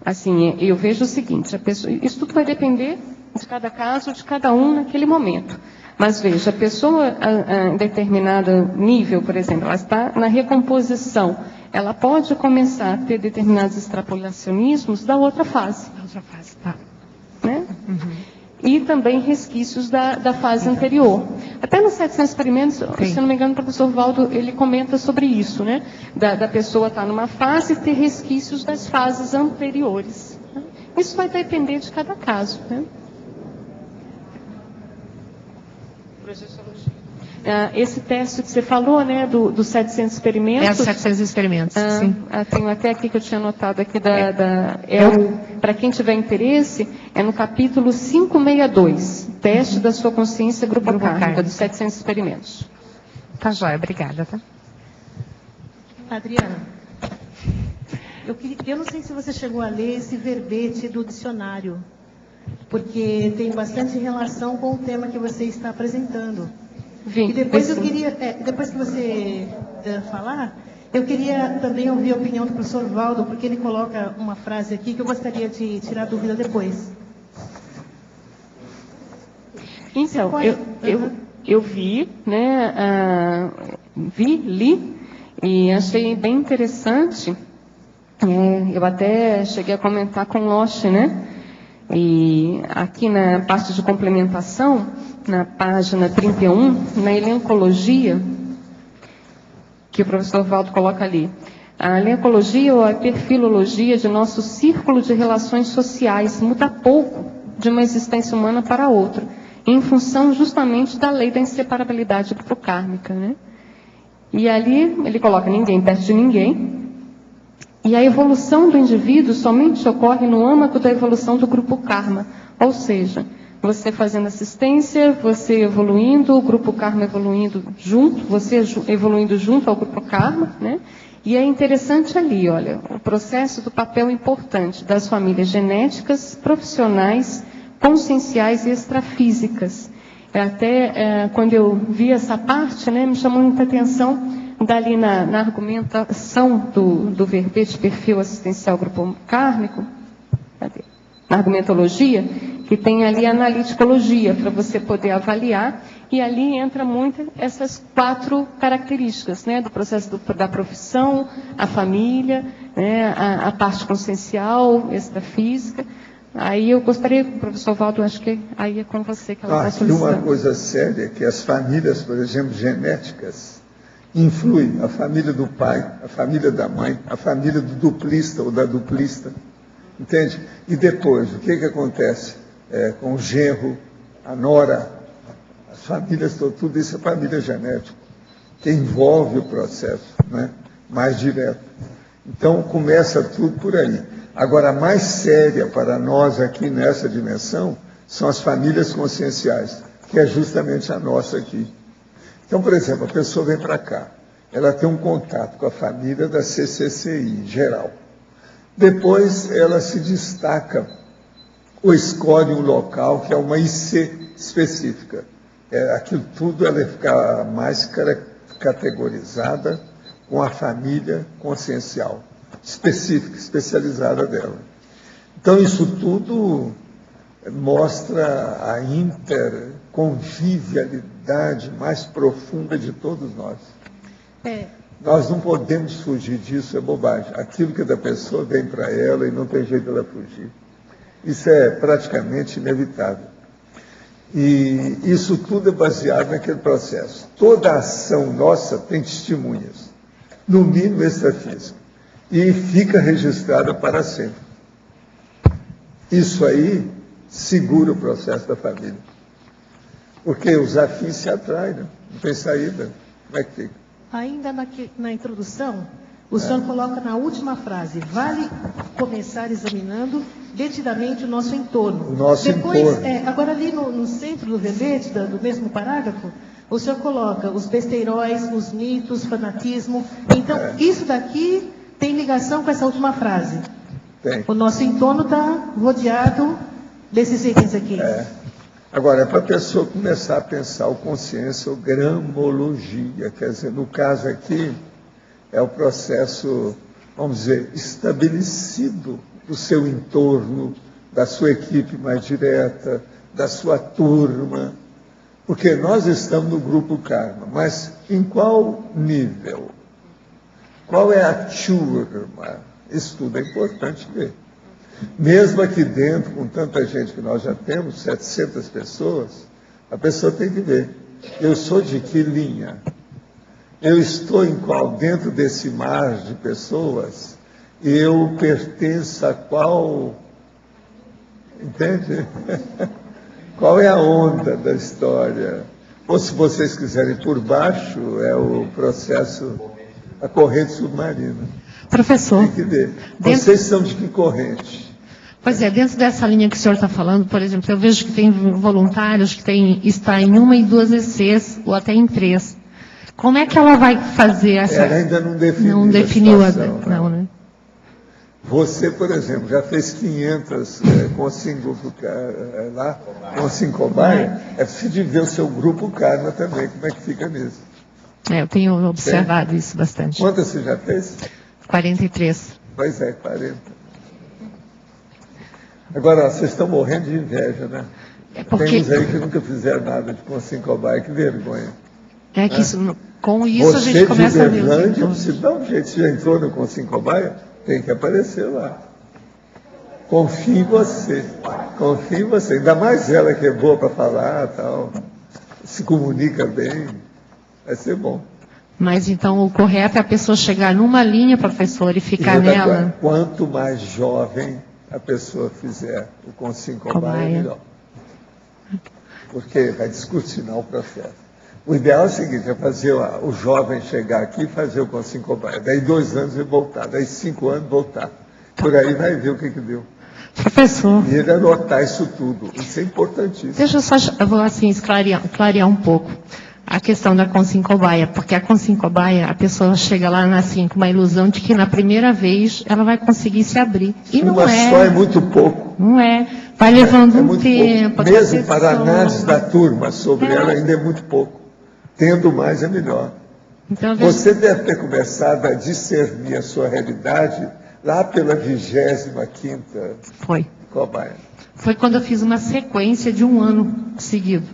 B: assim, eu vejo o seguinte, isso tudo vai depender de cada caso, de cada um naquele momento. Mas veja, a pessoa em determinado nível, por exemplo, ela está na recomposição, ela pode começar a ter determinados extrapolacionismos da outra fase.
F: Da outra fase, tá.
B: Né?
F: Uhum.
B: E também resquícios da fase anterior. Até nos 700 experimentos, se não me engano, o professor Valdo, ele comenta sobre isso, né? Da pessoa estar numa fase e ter resquícios das fases anteriores. Né? Isso vai depender de cada caso, né? Esse teste que você falou, né, dos 700 experimentos.
F: É os 700 experimentos, sim.
B: Tenho até aqui que eu tinha anotado aqui para quem tiver interesse, é no capítulo 562, teste da sua consciência grupo kármica, dos 700 experimentos.
F: Tá joia, obrigada, tá?
G: Adriana, eu não sei se você chegou a ler esse verbete do dicionário, porque tem bastante relação com o tema que você está apresentando.
B: Vim,
G: e depois eu queria, depois que você falar, eu queria também ouvir a opinião do professor Valdo, porque ele coloca uma frase aqui que eu gostaria de tirar dúvida depois.
B: Então, eu vi, né, li, e achei bem interessante. Eu até cheguei a comentar com o Loche, né? E aqui na parte de complementação, na página 31, na elencologia, que o professor Valdo coloca ali. A elencologia ou a perfilologia de nosso círculo de relações sociais muda pouco de uma existência humana para outra. em função justamente da lei da inseparabilidade grupocármica, né? E ali ele coloca ninguém perto de ninguém, e a evolução do indivíduo somente ocorre no âmago da evolução do grupo karma, ou seja, você fazendo assistência, você evoluindo, o grupo karma evoluindo junto, você evoluindo junto ao grupo karma, né? E é interessante ali, olha, o processo do papel importante das famílias genéticas, profissionais, conscienciais e extrafísicas. Até quando eu vi essa parte, né, me chamou muita atenção dali na argumentação do verbete perfil assistencial grupo kármico, na argumentologia, que tem ali a analiticologia, para você poder avaliar, e ali entra muito essas 4 características, né, do processo da profissão, a família, né, a parte consciencial, extrafísica. Aí eu gostaria, professor Valdo, acho que aí é com você que ela está solicitando.
A: Uma coisa séria, que as famílias, por exemplo, genéticas, influem a família do pai, a família da mãe, a família do duplista ou da duplista, entende? E depois, o que acontece com o genro, a nora, as famílias, tudo isso é família genética, que envolve o processo, né, mais direto. Então, começa tudo por aí. Agora, a mais séria para nós aqui nessa dimensão são as famílias conscienciais, que é justamente a nossa aqui. Então, por exemplo, a pessoa vem para cá, ela tem um contato com a família da CCCI em geral. Depois, ela se destaca ou escolhe um local que é uma IC específica. Aquilo tudo ela fica mais categorizada com a família consciencial específica, especializada dela. Então, isso tudo mostra a interconvivialidade mais profunda de todos nós. Nós não podemos fugir disso, é bobagem. Aquilo que é da pessoa vem para ela e não tem jeito dela fugir. Isso é praticamente inevitável. E isso tudo é baseado naquele processo. Toda ação nossa tem testemunhas, no mínimo extrafísica, e fica registrada para sempre. Isso aí segura o processo da família. Porque os afins se atraem, né? Não tem saída. Como é que fica?
G: Ainda na introdução, o senhor coloca na última frase, vale começar examinando detidamente o nosso entorno.
A: O nosso entorno.
G: Agora ali no centro do verbete, do mesmo parágrafo, o senhor coloca os besteiróis, os mitos, fanatismo. Então, isso daqui tem ligação com essa última frase.
A: Tem.
G: O nosso entorno está rodeado desses itens aqui.
A: Agora, é para a pessoa começar a pensar o consciência ou gramologia. Quer dizer, no caso aqui, é o processo, vamos dizer, estabelecido do seu entorno, da sua equipe mais direta, da sua turma. Porque nós estamos no grupo Karma, mas em qual nível? Qual é a turma? Isso tudo é importante ver. Mesmo aqui dentro, com tanta gente que nós já temos, 700 pessoas, a pessoa tem que ver. Eu sou de que linha? Eu estou em qual? Dentro desse mar de pessoas, eu pertenço a qual? Entende? Qual é a onda da história? Ou, se vocês quiserem, por baixo, é o processo, a corrente submarina.
F: Professor.
A: Tem que ver. Vocês são de que corrente?
F: Pois é, dentro dessa linha que o senhor está falando, por exemplo, eu vejo que tem voluntários que está em 1 e 2 ECs, ou até em 3. Como é que ela vai fazer essa...
A: Ela ainda não definiu.
F: Não definiu não, né?
A: Você, por exemplo, já fez 500 com 5 lá, com 5 cobaia. É preciso ver o seu grupo Karma também, como é que fica nisso.
F: Eu tenho observado isso bastante.
A: Quantas você já fez?
F: 43.
A: Pois é, 40. Agora, vocês estão morrendo de inveja, né? Tem uns aí que nunca fizeram nada de Consim Cobaia, que vergonha.
F: É que isso, com isso
A: você
F: a gente começa a ver.
A: Você dá um jeito, você já entrou no Consim Cobaia? Tem que aparecer lá. Confie em você. Confie em você. Ainda mais ela que é boa para falar, tal, se comunica bem. Vai ser bom.
F: Mas então o correto é a pessoa chegar numa linha, professor, e ficar nela.
A: Quanto mais jovem a pessoa fizer o Consim Cobaia, melhor. porque vai descortinar o processo. O ideal é o seguinte, é fazer o jovem chegar aqui e fazer o Consincobaia. Daí 2 anos ele voltar, daí 5 anos voltar. Por aí vai ver o que deu.
F: Professor.
A: E ele anotar isso tudo. Isso é importantíssimo.
F: Deixa eu só, eu vou assim, clarear um pouco a questão da Consincobaia, porque a Consincobaia, a pessoa chega lá assim com uma ilusão de que na primeira vez ela vai conseguir se abrir. E não é.
A: Só é muito pouco.
F: Não é. Vai levando um
A: muito
F: tempo.
A: pouco. Mesmo para a análise da turma sobre ela ainda é muito pouco. Tendo mais é melhor.
F: Então,
A: você deve ter começado a discernir a sua realidade lá pela 25ª Cobaia.
F: Foi quando eu fiz uma sequência de 1 ano seguido.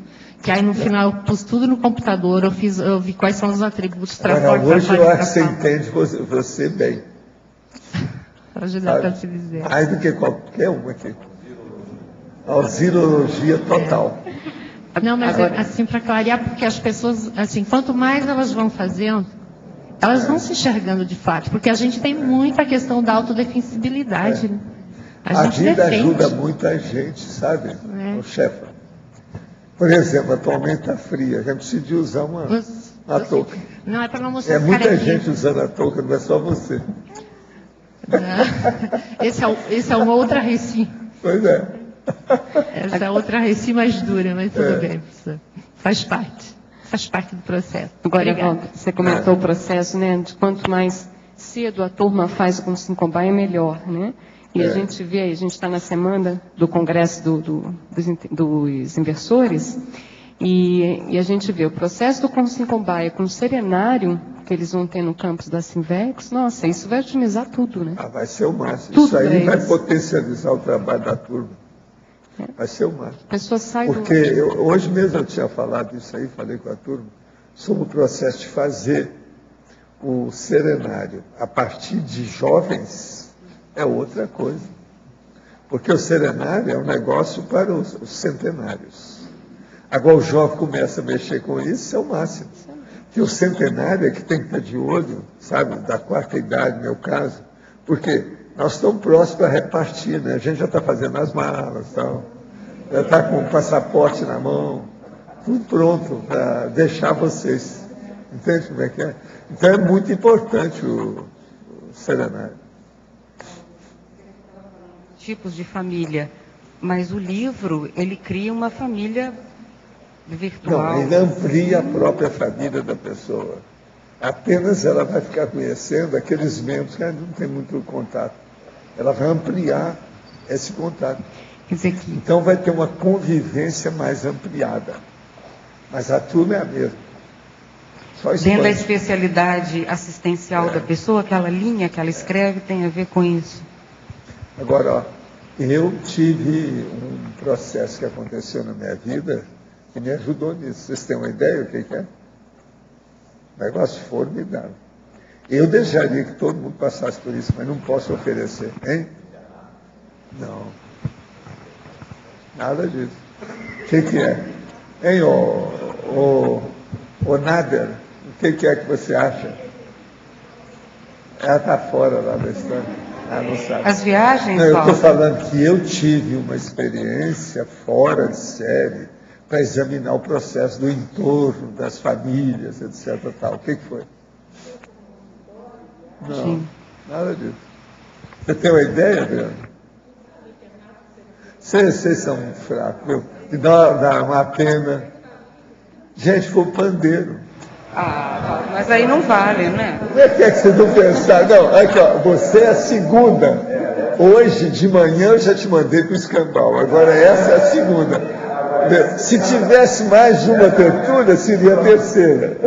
F: Que aí no final eu pus tudo no computador, eu vi quais são os atributos para
A: hoje eu acho que você entende você bem.
F: Hoje dá para te dizer.
A: Mais do que qualquer uma aqui. Auxiliologia total.
F: Não, mas agora, assim, para clarear, porque as pessoas, assim, quanto mais elas vão fazendo, elas vão se enxergando de fato, porque a gente tem muita questão da autodefensibilidade. Né?
A: A vida ajuda muito a gente, sabe, o chefe. Por exemplo, atualmente está fria, a gente precisa de usar uma touca.
F: Não, é para não mostrar.
A: É muita gente usando a touca, não é só você.
F: Esse é uma outra reci.
A: Pois é.
F: Essa é outra reci mais dura, mas tudo bem, professor. Faz parte do processo.
B: Agora, Evaldo, você comentou o processo, né, de quanto mais cedo a turma faz o Consincobaia, melhor, né? E a gente vê, a gente está na semana do Congresso dos Inversores, e a gente vê o processo do Consincobaia com o serenário que eles vão ter no campus da Sinvex. Nossa, isso vai otimizar tudo, né?
A: Vai ser o máximo.
B: Tudo
A: isso aí vai potencializar o trabalho da turma. Vai ser o máximo.
B: A pessoa sai
A: porque hoje mesmo eu tinha falado isso aí, falei com a turma, sobre o processo de fazer o serenário a partir de jovens é outra coisa. Porque o serenário é um negócio para os centenários. Agora o jovem começa a mexer com isso, é o máximo. Porque o centenário é que tem que estar de olho, sabe, da 4ª idade, no meu caso, porque nós estamos próximos para repartir, né? A gente já está fazendo as malas, tal, já está com o passaporte na mão, tudo pronto para deixar vocês. Entende como é que é? Então é muito importante o serenário.
E: Tipos de família, mas o livro, ele cria uma família virtual.
A: Não, ele amplia a própria família da pessoa. Apenas ela vai ficar conhecendo aqueles membros que não tem muito contato. Ela vai ampliar esse contato. Então vai ter uma convivência mais ampliada. Mas a turma é a mesma.
E: Dentro da especialidade assistencial da pessoa, aquela linha que ela escreve tem a ver com isso.
A: Agora, ó, eu tive um processo que aconteceu na minha vida que me ajudou nisso. Vocês têm uma ideia do que é? Negócio formidável. Eu desejaria que todo mundo passasse por isso, mas não posso oferecer, hein? Não. Nada disso. O que é? Hein, ô Nader, o que é que você acha? Ela está fora lá da história. Ela não sabe.
E: As viagens,
A: não, eu estou falando que eu tive uma experiência fora de série para examinar o processo do entorno, das famílias, etc. Tal. O que foi? Não, sim, nada disso. Você tem uma ideia, Adriano? Vocês são muito fracos, viu? E dá uma pena. Gente, foi o pandeiro.
E: Mas aí não vale, né?
A: Como é que vocês não pensaram? Não, aqui, ó, você é a segunda. Hoje de manhã eu já te mandei para o escambau. Agora essa é a segunda. Se tivesse mais uma tertúlia, seria a terceira.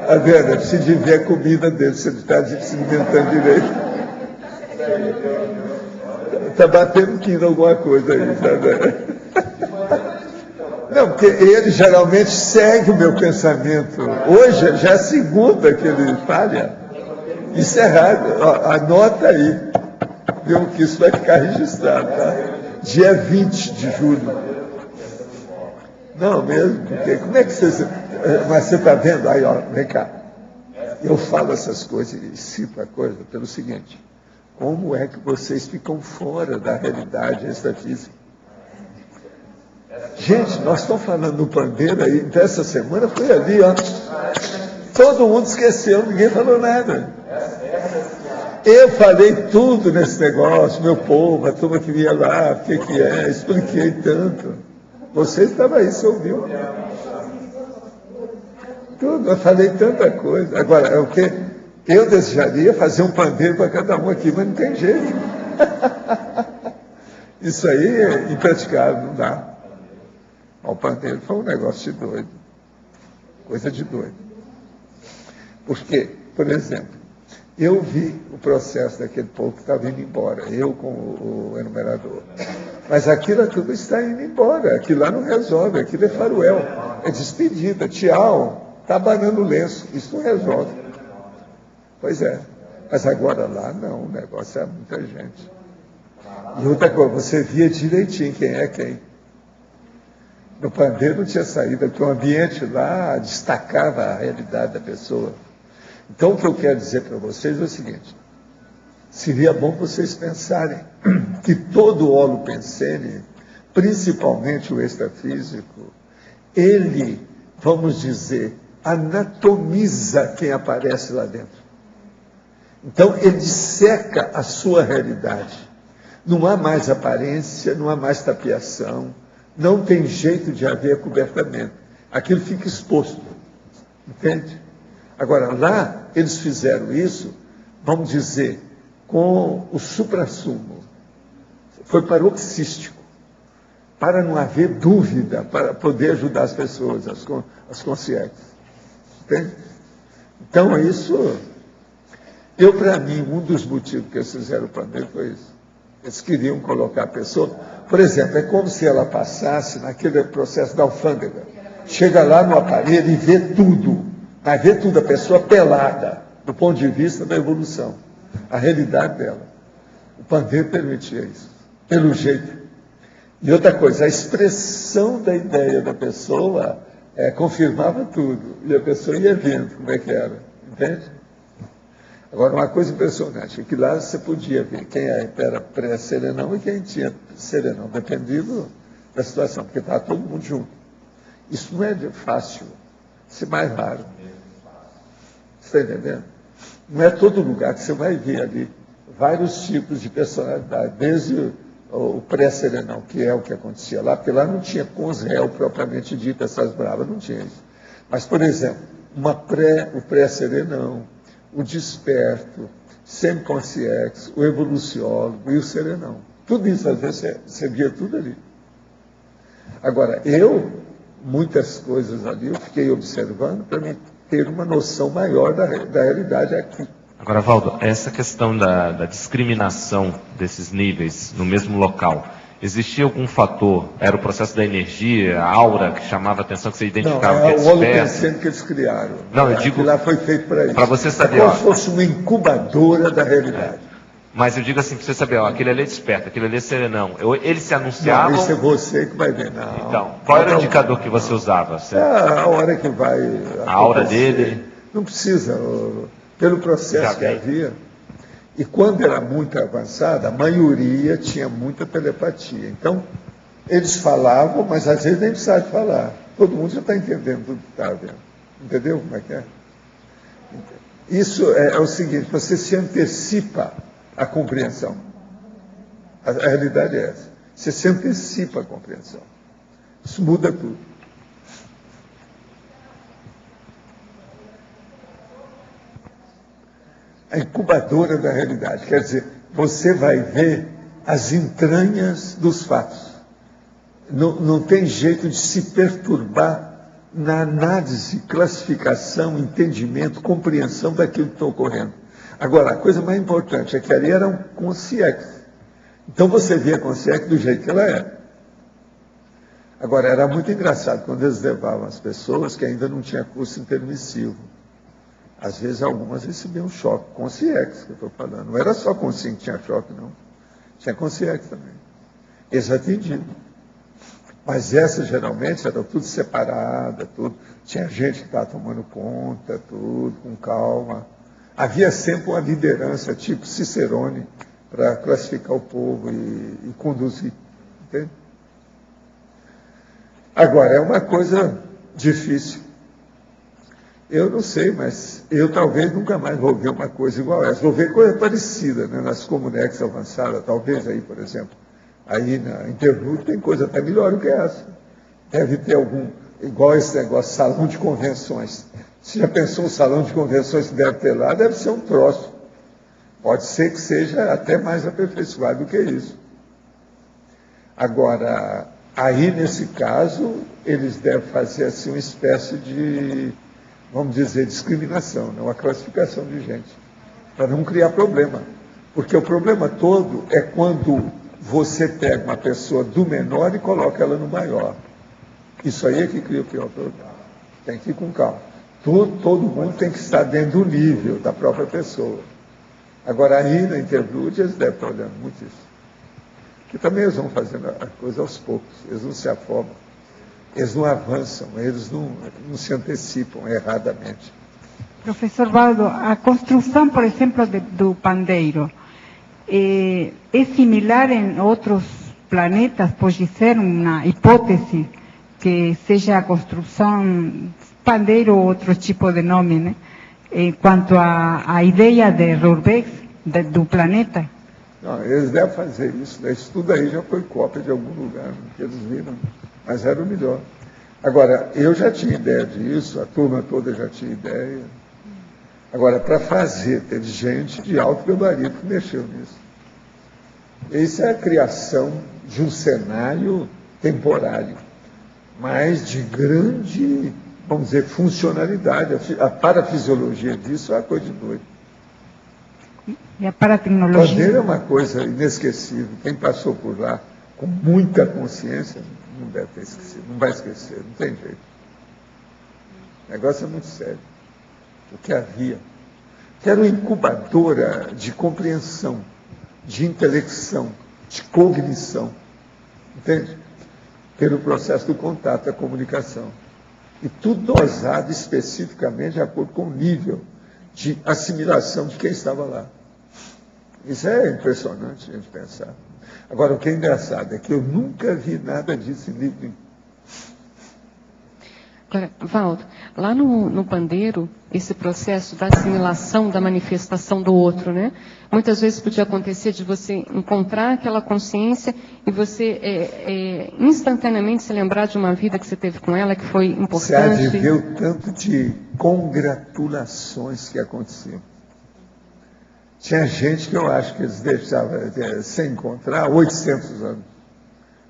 A: A Vera, precisa de ver a comida dele, se ele está se alimentando direito. Está batendo quina alguma coisa aí, sabe? Não, porque ele geralmente segue o meu pensamento. Hoje já é a segunda que ele falha. Isso é errado. Ó, anota aí. Viu que isso vai ficar registrado, tá? Dia 20 de julho. Não, mesmo, porque como é que você... Mas você está vendo? Aí, ó, vem cá. Eu falo essas coisas e cito a coisa pelo seguinte. Como é que vocês ficam fora da realidade extrafísica? Gente, nós estamos falando do pandeiro aí, então essa semana foi ali, ó. Todo mundo esqueceu, ninguém falou nada. Eu falei tudo nesse negócio, meu povo, a turma que vinha lá, o que é, expliquei tanto. Você estava aí, você ouviu. Tudo, eu falei tanta coisa. Agora, é o quê? Eu desejaria fazer um pandeiro para cada um aqui, mas não tem jeito. Isso aí é impraticável, não dá. O pandeiro foi um negócio de doido. Coisa de doido. Por quê? Por exemplo, eu vi o processo daquele povo que estava indo embora, eu com o enumerador. Mas aquilo tudo está indo embora, aquilo lá não resolve, aquilo é faroel, é despedida, tchau, está abanando o lenço, isso não resolve. Pois é, mas agora lá não, o negócio é muita gente. E outra coisa, você via direitinho quem é quem. No pandeiro não tinha saída, porque o ambiente lá destacava a realidade da pessoa. Então, o que eu quero dizer para vocês é o seguinte: seria bom vocês pensarem que todo o holopensene, principalmente o extrafísico, ele, vamos dizer, anatomiza quem aparece lá dentro. Então, ele disseca a sua realidade. Não há mais aparência, não há mais tapiação, não tem jeito de haver acobertamento. Aquilo fica exposto. Entende? Agora, lá, eles fizeram isso, vamos dizer, com o suprassumo. Foi paroxístico, para não haver dúvida, para poder ajudar as pessoas, as consciências. Entende? Então, isso... para mim, um dos motivos que eles fizeram o pandeiro foi isso. Eles queriam colocar a pessoa... Por exemplo, é como se ela passasse naquele processo da alfândega. Chega lá no aparelho e vê tudo. Vai ver tudo, a pessoa pelada, do ponto de vista da evolução. A realidade dela. O pandeiro permitia isso, pelo jeito. E outra coisa, a expressão da ideia da pessoa confirmava tudo. E a pessoa ia vendo como é que era. Entende? Agora, uma coisa impressionante, é que lá você podia ver quem era pré-serenão e quem tinha serenão, dependendo da situação, porque estava todo mundo junto. Isso não é fácil, isso é mais raro. Você está entendendo? Não é todo lugar que você vai ver ali vários tipos de personalidade, desde o pré-serenão, que é o que acontecia lá, porque lá não tinha consréu propriamente dito, essas bravas, não tinha isso. Mas, por exemplo, o pré-serenão, o desperto, semiconsciência, o evoluciólogo e o serenão. Tudo isso, às vezes, você via tudo ali. Agora, muitas coisas ali, eu fiquei observando para mim ter uma noção maior da realidade aqui.
H: Agora, Valdo, essa questão da discriminação desses níveis no mesmo local, existia algum fator? Era o processo da energia, a aura que chamava a atenção, que você identificava?
A: Não, é o holopensene que eles criaram.
H: Não, eu digo...
A: lá foi feito para isso.
H: Para você saber...
A: É como se fosse uma incubadora da realidade.
H: Mas eu digo assim, para você saber, aquele ali é desperto, aquele ali é serenão. Eles se anunciavam...
A: Não, isso é você que vai ver. Não.
H: Então, qual era o indicador que você usava?
A: A hora que vai...
H: A aura dele?
A: Não precisa, pelo processo que havia. E quando era muito avançada, a maioria tinha muita telepatia. Então, eles falavam, mas às vezes nem precisava falar. Todo mundo já está entendendo tudo que está vendo. Entendeu como é que é? Isso é o seguinte, você se antecipa à compreensão. A realidade é essa. Você se antecipa à compreensão. Isso muda tudo. A incubadora da realidade. Quer dizer, você vai ver as entranhas dos fatos. Não tem jeito de se perturbar na análise, classificação, entendimento, compreensão daquilo que está ocorrendo. Agora, a coisa mais importante é que ali era um consciência. Então você via a consciência do jeito que ela é. Agora, era muito engraçado quando eles levavam as pessoas que ainda não tinham curso intermissivo. Às vezes, algumas recebiam choque. Consciência, que eu estou falando. Não era só consciência que tinha choque, não. Tinha consciência também. Eles atendiam. Mas essa, geralmente, era tudo separada, tudo. Tinha gente que estava tomando conta, tudo, com calma. Havia sempre uma liderança, tipo Cicerone, para classificar o povo e conduzir. Entende? Agora, é uma coisa difícil. Eu não sei, mas eu talvez nunca mais vou ver uma coisa igual essa. Vou ver coisa parecida, né, nas Comunex avançadas, talvez aí, por exemplo. Aí na Intervut tem coisa até melhor do que essa. Deve ter algum, igual esse negócio, salão de convenções. Você já pensou um salão de convenções que deve ter lá? Deve ser um troço. Pode ser que seja até mais aperfeiçoado do que isso. Agora, aí nesse caso, eles devem fazer assim uma espécie de, vamos dizer, discriminação, né? Uma classificação de gente, para não criar problema. Porque o problema todo é quando você pega uma pessoa do menor e coloca ela no maior. Isso aí é que cria o pior problema. Tem que ir com calma. Todo mundo tem que estar dentro do nível da própria pessoa. Agora, aí na Intervut, eles devem estar olhando muito isso. Que também eles vão fazendo a coisa aos poucos. Eles não se afobam. Eles não avançam. Eles não se antecipam erradamente.
I: Professor Valdo, a construção, por exemplo, do pandeiro, é similar em outros planetas? Pode ser uma hipótese que seja a construção pandeiro ou outro tipo de nome, né? Quanto à ideia de Rurbeck, do planeta?
A: Não, eles devem fazer isso, né? Isso tudo aí já foi cópia de algum lugar, né, que eles viram, mas era o melhor. Agora, eu já tinha ideia disso, a turma toda já tinha ideia. Agora, para fazer, teve gente de alto gabarito que mexeu nisso. Isso é a criação de um cenário temporário, mas de grande, vamos dizer, funcionalidade. A parafisiologia disso é uma coisa de doido.
I: E a paratecnologia?
A: O pandeiro é uma coisa inesquecível. Quem passou por lá com muita consciência não deve ter esquecido, não vai esquecer, não tem jeito. O negócio é muito sério. O que havia, que era uma incubadora de compreensão, de intelecção, de cognição, entende? Pelo processo do contato, da comunicação. E tudo dosado especificamente de acordo com o nível de assimilação de quem estava lá. Isso é impressionante a gente pensar. Agora, o que é engraçado é que eu nunca vi nada disso em livro nenhum.
B: Agora, Valdo, lá no pandeiro, esse processo da assimilação, da manifestação do outro, né? Muitas vezes podia acontecer de você encontrar aquela consciência e você instantaneamente se lembrar de uma vida que você teve com ela, que foi importante.
A: Você há de ver o tanto de congratulações que aconteciam. Tinha gente que eu acho que eles deixavam sem encontrar há 800 anos,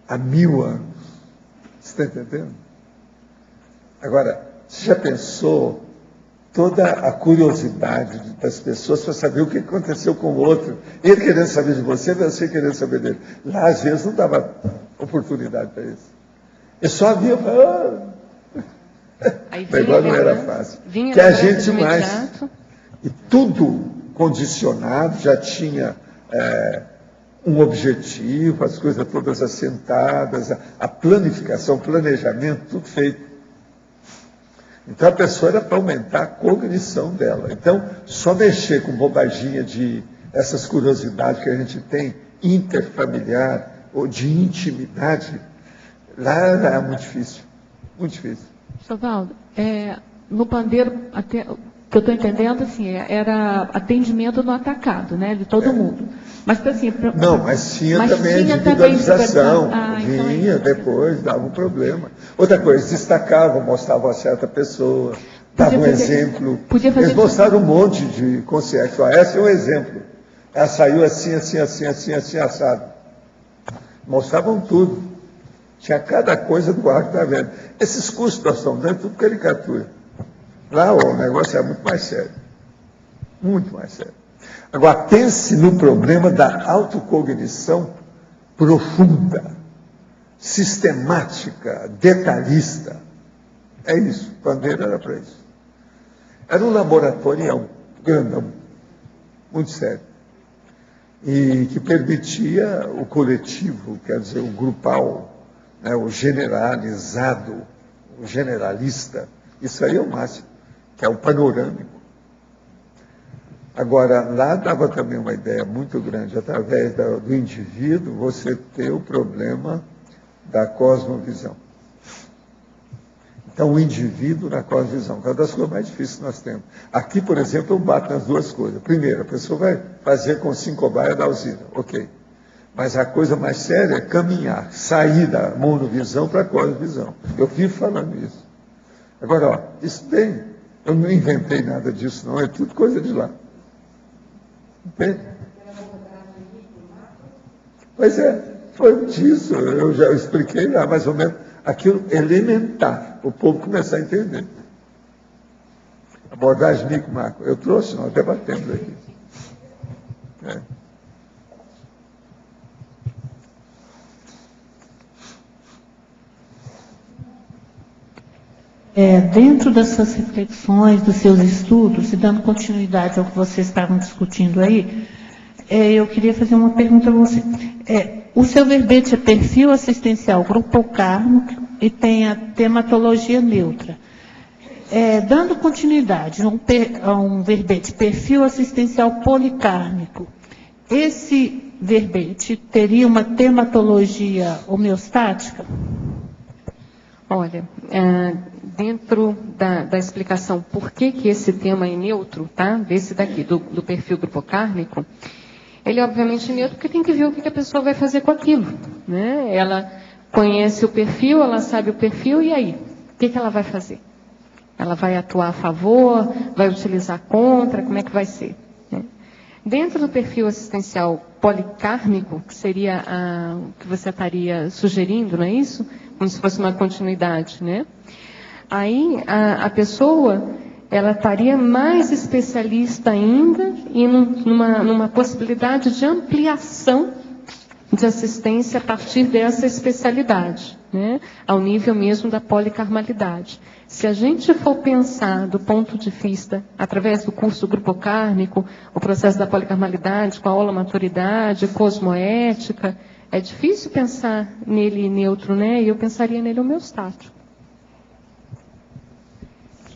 A: há 1000 anos. Você está entendendo? Agora, você já pensou toda a curiosidade das pessoas para saber o que aconteceu com o outro? Ele querendo saber de você, você querendo saber dele. Lá, às vezes, não dava oportunidade para isso. Eu só havia... o negócio não era fácil. Que a gente mais... E tudo condicionado, já tinha um objetivo, as coisas todas assentadas, a planificação, o planejamento, tudo feito. Então, a pessoa era para aumentar a cognição dela. Então, só mexer com bobaginha de essas curiosidades que a gente tem, interfamiliar, ou de intimidade, lá era muito difícil. Muito difícil.
J: Sr. Valdo, no pandeiro, até, o que eu estou entendendo, assim, era atendimento no atacado, né, de todo mundo. Mas, assim...
A: Não, mas tinha também a individualização. Vinha depois, dava um problema. Outra coisa, destacavam, mostravam a certa pessoa, davam um exemplo. Eles mostraram um monte de consciência. Esse é um exemplo. Ela saiu assim, assim, assim, assim, assim, assado. Mostravam tudo. Tinha cada coisa do ar que está vendo. Esses cursos que nós estamos dando, tudo caricatura. Lá o negócio é muito mais sério. Muito mais sério. Agora, pense no problema da autocognição profunda, sistemática, detalhista. É isso, o pandeiro era para isso. Era um laboratório grandão, muito sério, e que permitia o coletivo, quer dizer, o grupal, né, o generalizado, o generalista. Isso aí é o máximo, que é o panorâmico. Agora, lá dava também uma ideia muito grande, através do indivíduo, você ter o problema da cosmovisão. Então, o indivíduo na cosmovisão, que é uma das coisas mais difíceis que nós temos. Aqui, por exemplo, eu bato nas duas coisas. Primeiro, a pessoa vai fazer com 5 cobaias da Alzira, ok. Mas a coisa mais séria é caminhar, sair da monovisão para a cosmovisão. Eu vivo falando isso. Agora, ó, isso tem, eu não inventei nada disso, não, é tudo coisa de lá. Entende? Pois é, foi disso, eu já expliquei lá, mais ou menos, aquilo elementar, para o povo começar a entender. Abordagem micro-macro. Eu trouxe, nós debatemos aqui.
G: Dentro dessas reflexões, dos seus estudos, e dando continuidade ao que vocês estavam discutindo aí, eu queria fazer uma pergunta a você. O seu verbete é perfil assistencial grupo kármico e tem a tematologia neutra. Dando continuidade a um verbete perfil assistencial policármico, esse verbete teria uma tematologia homeostática?
B: Olha, dentro da explicação por que esse tema é neutro, tá? Desse daqui, do perfil grupo kármico, ele é obviamente neutro porque tem que ver o que a pessoa vai fazer com aquilo, né? Ela conhece o perfil, ela sabe o perfil, e aí? O que ela vai fazer? Ela vai atuar a favor, vai utilizar contra, como é que vai ser? Né? Dentro do perfil assistencial policármico, que seria o que você estaria sugerindo, não é isso? Como se fosse uma continuidade, né? Aí a pessoa, ela estaria mais especialista ainda e numa possibilidade de ampliação de assistência a partir dessa especialidade, né? Ao nível mesmo da policarmalidade. Se a gente for pensar do ponto de vista, através do curso grupo kármico, o processo da policarmalidade, com a holomaturidade, cosmoética, é difícil pensar nele neutro, né? E eu pensaria nele homeostático.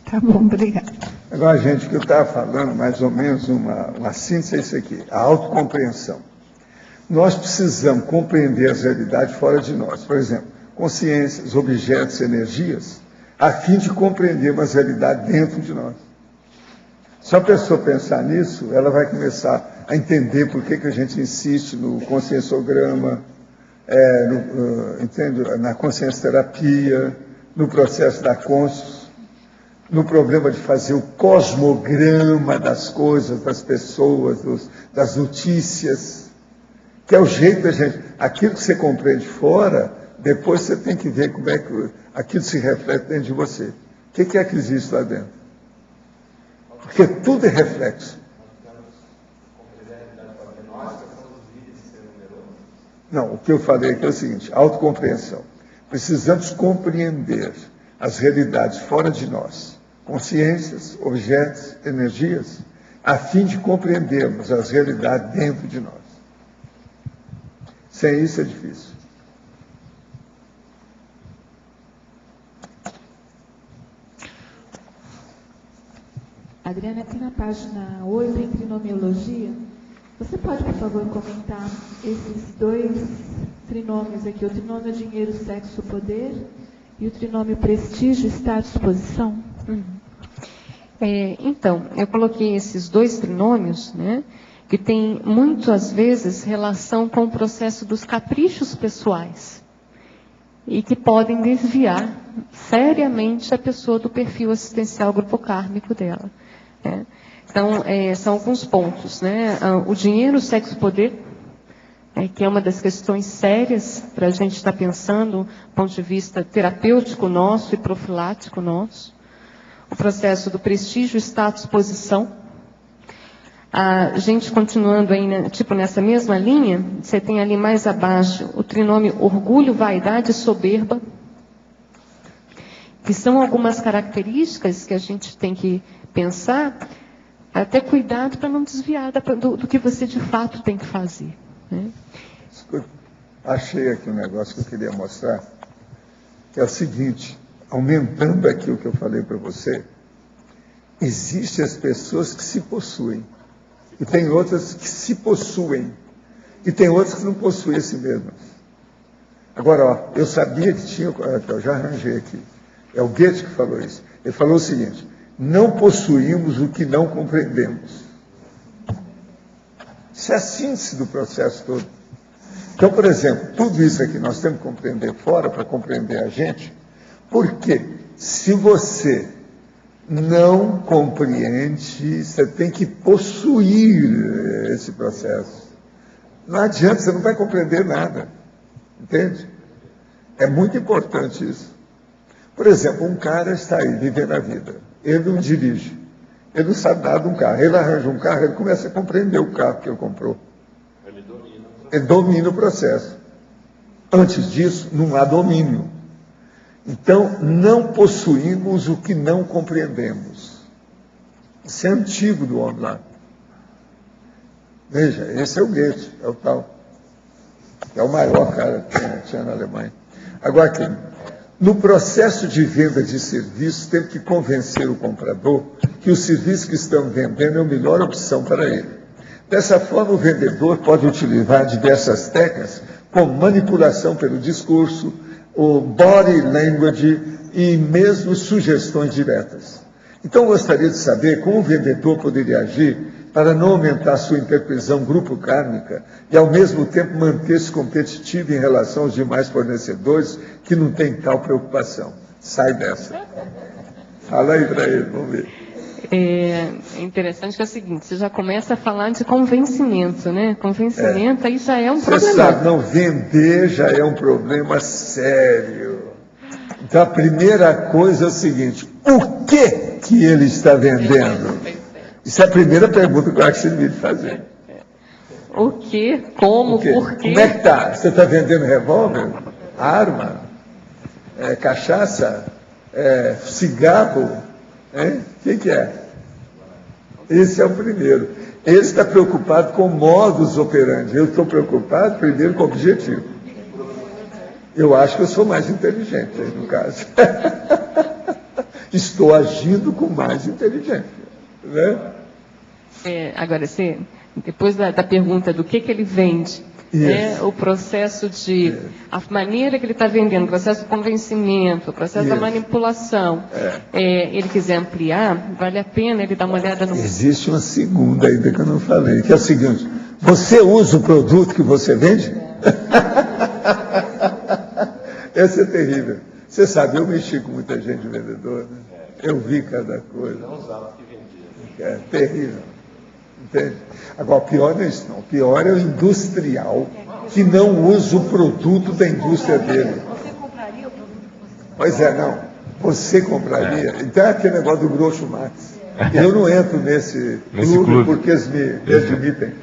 G: Tá bom, obrigada.
A: Agora, gente, o que eu estava falando, mais ou menos, uma síntese é isso aqui, a autocompreensão. Nós precisamos compreender as realidades fora de nós. Por exemplo, consciências, objetos, energias, a fim de compreendermos as realidades dentro de nós. Se a pessoa pensar nisso, ela vai começar a entender por que a gente insiste no conscienciograma, na consciência-terapia, no processo da consciência, no problema de fazer o cosmograma das coisas, das pessoas, das notícias, que é o jeito da gente... Aquilo que você compreende fora, depois você tem que ver como é que aquilo se reflete dentro de você. O que é que existe lá dentro? Porque tudo é reflexo. Não, o que eu falei aqui é o seguinte, autocompreensão. Precisamos compreender as realidades fora de nós, consciências, objetos, energias, a fim de compreendermos as realidades dentro de nós. Sem isso é difícil.
J: Adriana, aqui na página 8, em trinomiologia, você pode, por favor, comentar esses dois trinômios aqui, o trinômio dinheiro, sexo, poder, e o trinômio prestígio, status, posição?
B: Então, eu coloquei esses dois trinômios, né, que tem muitas vezes relação com o processo dos caprichos pessoais e que podem desviar seriamente a pessoa do perfil assistencial grupo kármico dela. Né? Então, são alguns pontos, né? O dinheiro, o sexo, o poder, que é uma das questões sérias para a gente estar pensando do ponto de vista terapêutico nosso e profilático nosso. O processo do prestígio, status, posição. A gente continuando aí, né, tipo nessa mesma linha, você tem ali mais abaixo o trinômio orgulho, vaidade e soberba, que são algumas características que a gente tem que pensar, até cuidado para não desviar do que você de fato tem que fazer. Né?
A: Achei aqui um negócio que eu queria mostrar, que é o seguinte, aumentando aqui o que eu falei para você, existem as pessoas que se possuem, e tem outras que se possuem, e tem outras que não possuem a si mesmas. Agora, ó, eu sabia que tinha, eu já arranjei aqui, É o Goethe que falou isso. Ele falou o seguinte: não possuímos o que não compreendemos. Isso é a síntese do processo todo. Então, por exemplo, tudo isso aqui nós temos que compreender fora para compreender a gente, porque se você não compreende, você tem que possuir esse processo. Não adianta, você não vai compreender nada. Entende? É muito importante isso. Por exemplo, um cara está aí, vivendo a vida. Ele não dirige. Ele não sabe nada de um carro. Ele arranja um carro, ele começa a compreender o carro que ele comprou. Ele domina o processo. Antes disso, não há domínio. Então, não possuímos o que não compreendemos. Isso é antigo do homem lá. Veja, esse é o Goethe, é o tal. É o maior cara que tinha na Alemanha. Agora aqui, no processo de venda de serviços, temos que convencer o comprador que o serviço que estamos vendendo é a melhor opção para ele. Dessa forma, o vendedor pode utilizar diversas técnicas, como manipulação pelo discurso, o body language e mesmo sugestões diretas. Então, eu gostaria de saber como o vendedor poderia agir para não aumentar sua interpretação grupo kármica e, ao mesmo tempo, manter-se competitivo em relação aos demais fornecedores que não têm tal preocupação. Sai dessa. Fala aí para ele, vamos ver.
B: É interessante que é o seguinte, você já começa a falar de convencimento, né? Convencimento aí já é um problema.
A: Você sabe, não, vender já é um problema sério. Então, a primeira coisa é o seguinte: o que ele está vendendo? Isso é a primeira pergunta que eu acho que você devia fazer.
B: O que? Como?
A: O quê?
B: Por quê?
A: Como é que está? Você está vendendo revólver? Arma? Cachaça? Cigarro? O que é? Esse é o primeiro. Ele está preocupado com modus operandi. Eu estou preocupado primeiro com o objetivo. Eu acho que eu sou mais inteligente aí, no caso. Estou agindo com mais inteligência. Né?
B: Agora, depois da pergunta do que ele vende, o processo de... A maneira que ele está vendendo, o processo de convencimento, o processo da manipulação, ele quiser ampliar, vale a pena ele dar uma olhada no...
A: Existe uma segunda ainda que eu não falei, que é o seguinte: você usa o produto que você vende? Essa é terrível. Você sabe, eu mexi com muita gente vendedora, né? Eu vi cada coisa. Não usava o que vendia. É terrível. Entende? Agora, o pior não é isso, não. O pior é o industrial que não usa o produto da indústria dele.
E: Você compraria o produto que você compraria?
A: Pois é, não. Você compraria. Então é aquele negócio do Groucho Marx. Eu não entro nesse clube porque eles me admitem.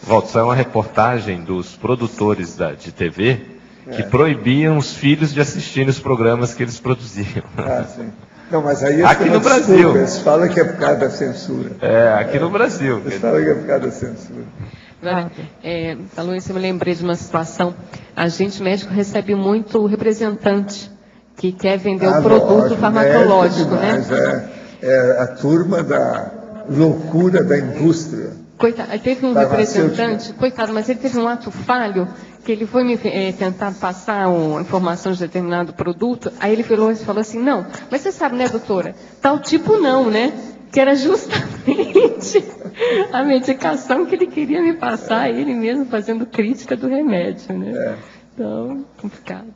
H: Walter, saiu uma reportagem dos produtores de TV que proibiam os filhos de assistirem os programas que eles produziam.
A: Ah, sim. Não, mas aí
H: aqui no Brasil.
A: Eles falam que é por causa da censura.
H: Aqui no Brasil.
A: Eles falam que é por causa da censura.
B: Falou isso, eu me lembrei de uma situação. A gente médico recebe muito representante que quer vender o produto
A: lógico,
B: farmacológico,
A: demais,
B: né?
A: É a turma da loucura da indústria.
B: Coitado, teve um representante, coitado, mas ele teve um ato falho, que ele foi me tentar passar uma informação de determinado produto, aí ele falou assim, não, mas você sabe, né, doutora, tal tipo não, né? Que era justamente a medicação que ele queria me passar, ele mesmo fazendo crítica do remédio, né? Então, complicado.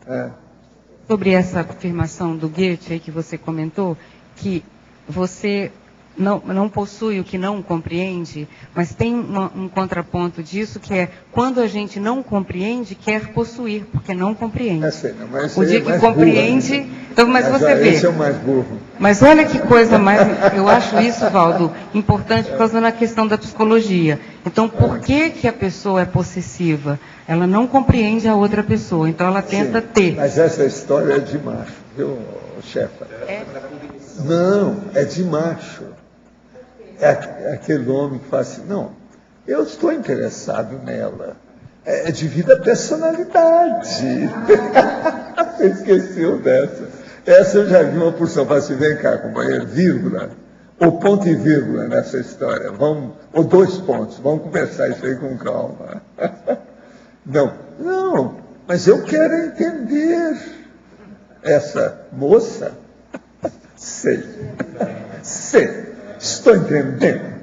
E: Sobre essa afirmação do Goethe aí que você comentou, que você não possui o que não compreende, mas tem um contraponto disso, que é quando a gente não compreende, quer possuir, porque não compreende.
A: Mas
E: o dia que compreende, burro, então, mas você vê.
A: Esse é o mais burro.
E: Mas olha que coisa mais, eu acho isso, Valdo, importante por causa da questão da psicologia. Então, por que a pessoa é possessiva? Ela não compreende a outra pessoa, então ela tenta ter.
A: Mas essa história é de macho, viu, chefa? Não, é de macho. É aquele homem que fala assim, não, eu estou interessado nela. É devido à personalidade. Você esqueceu dessa. Essa eu já vi uma porção. Fala assim, vem cá, companheiro, vírgula, ou ponto e vírgula nessa história. Ou 2 pontos. Vamos conversar isso aí com calma. Não, mas eu quero entender essa moça. Sei. Estou entendendo.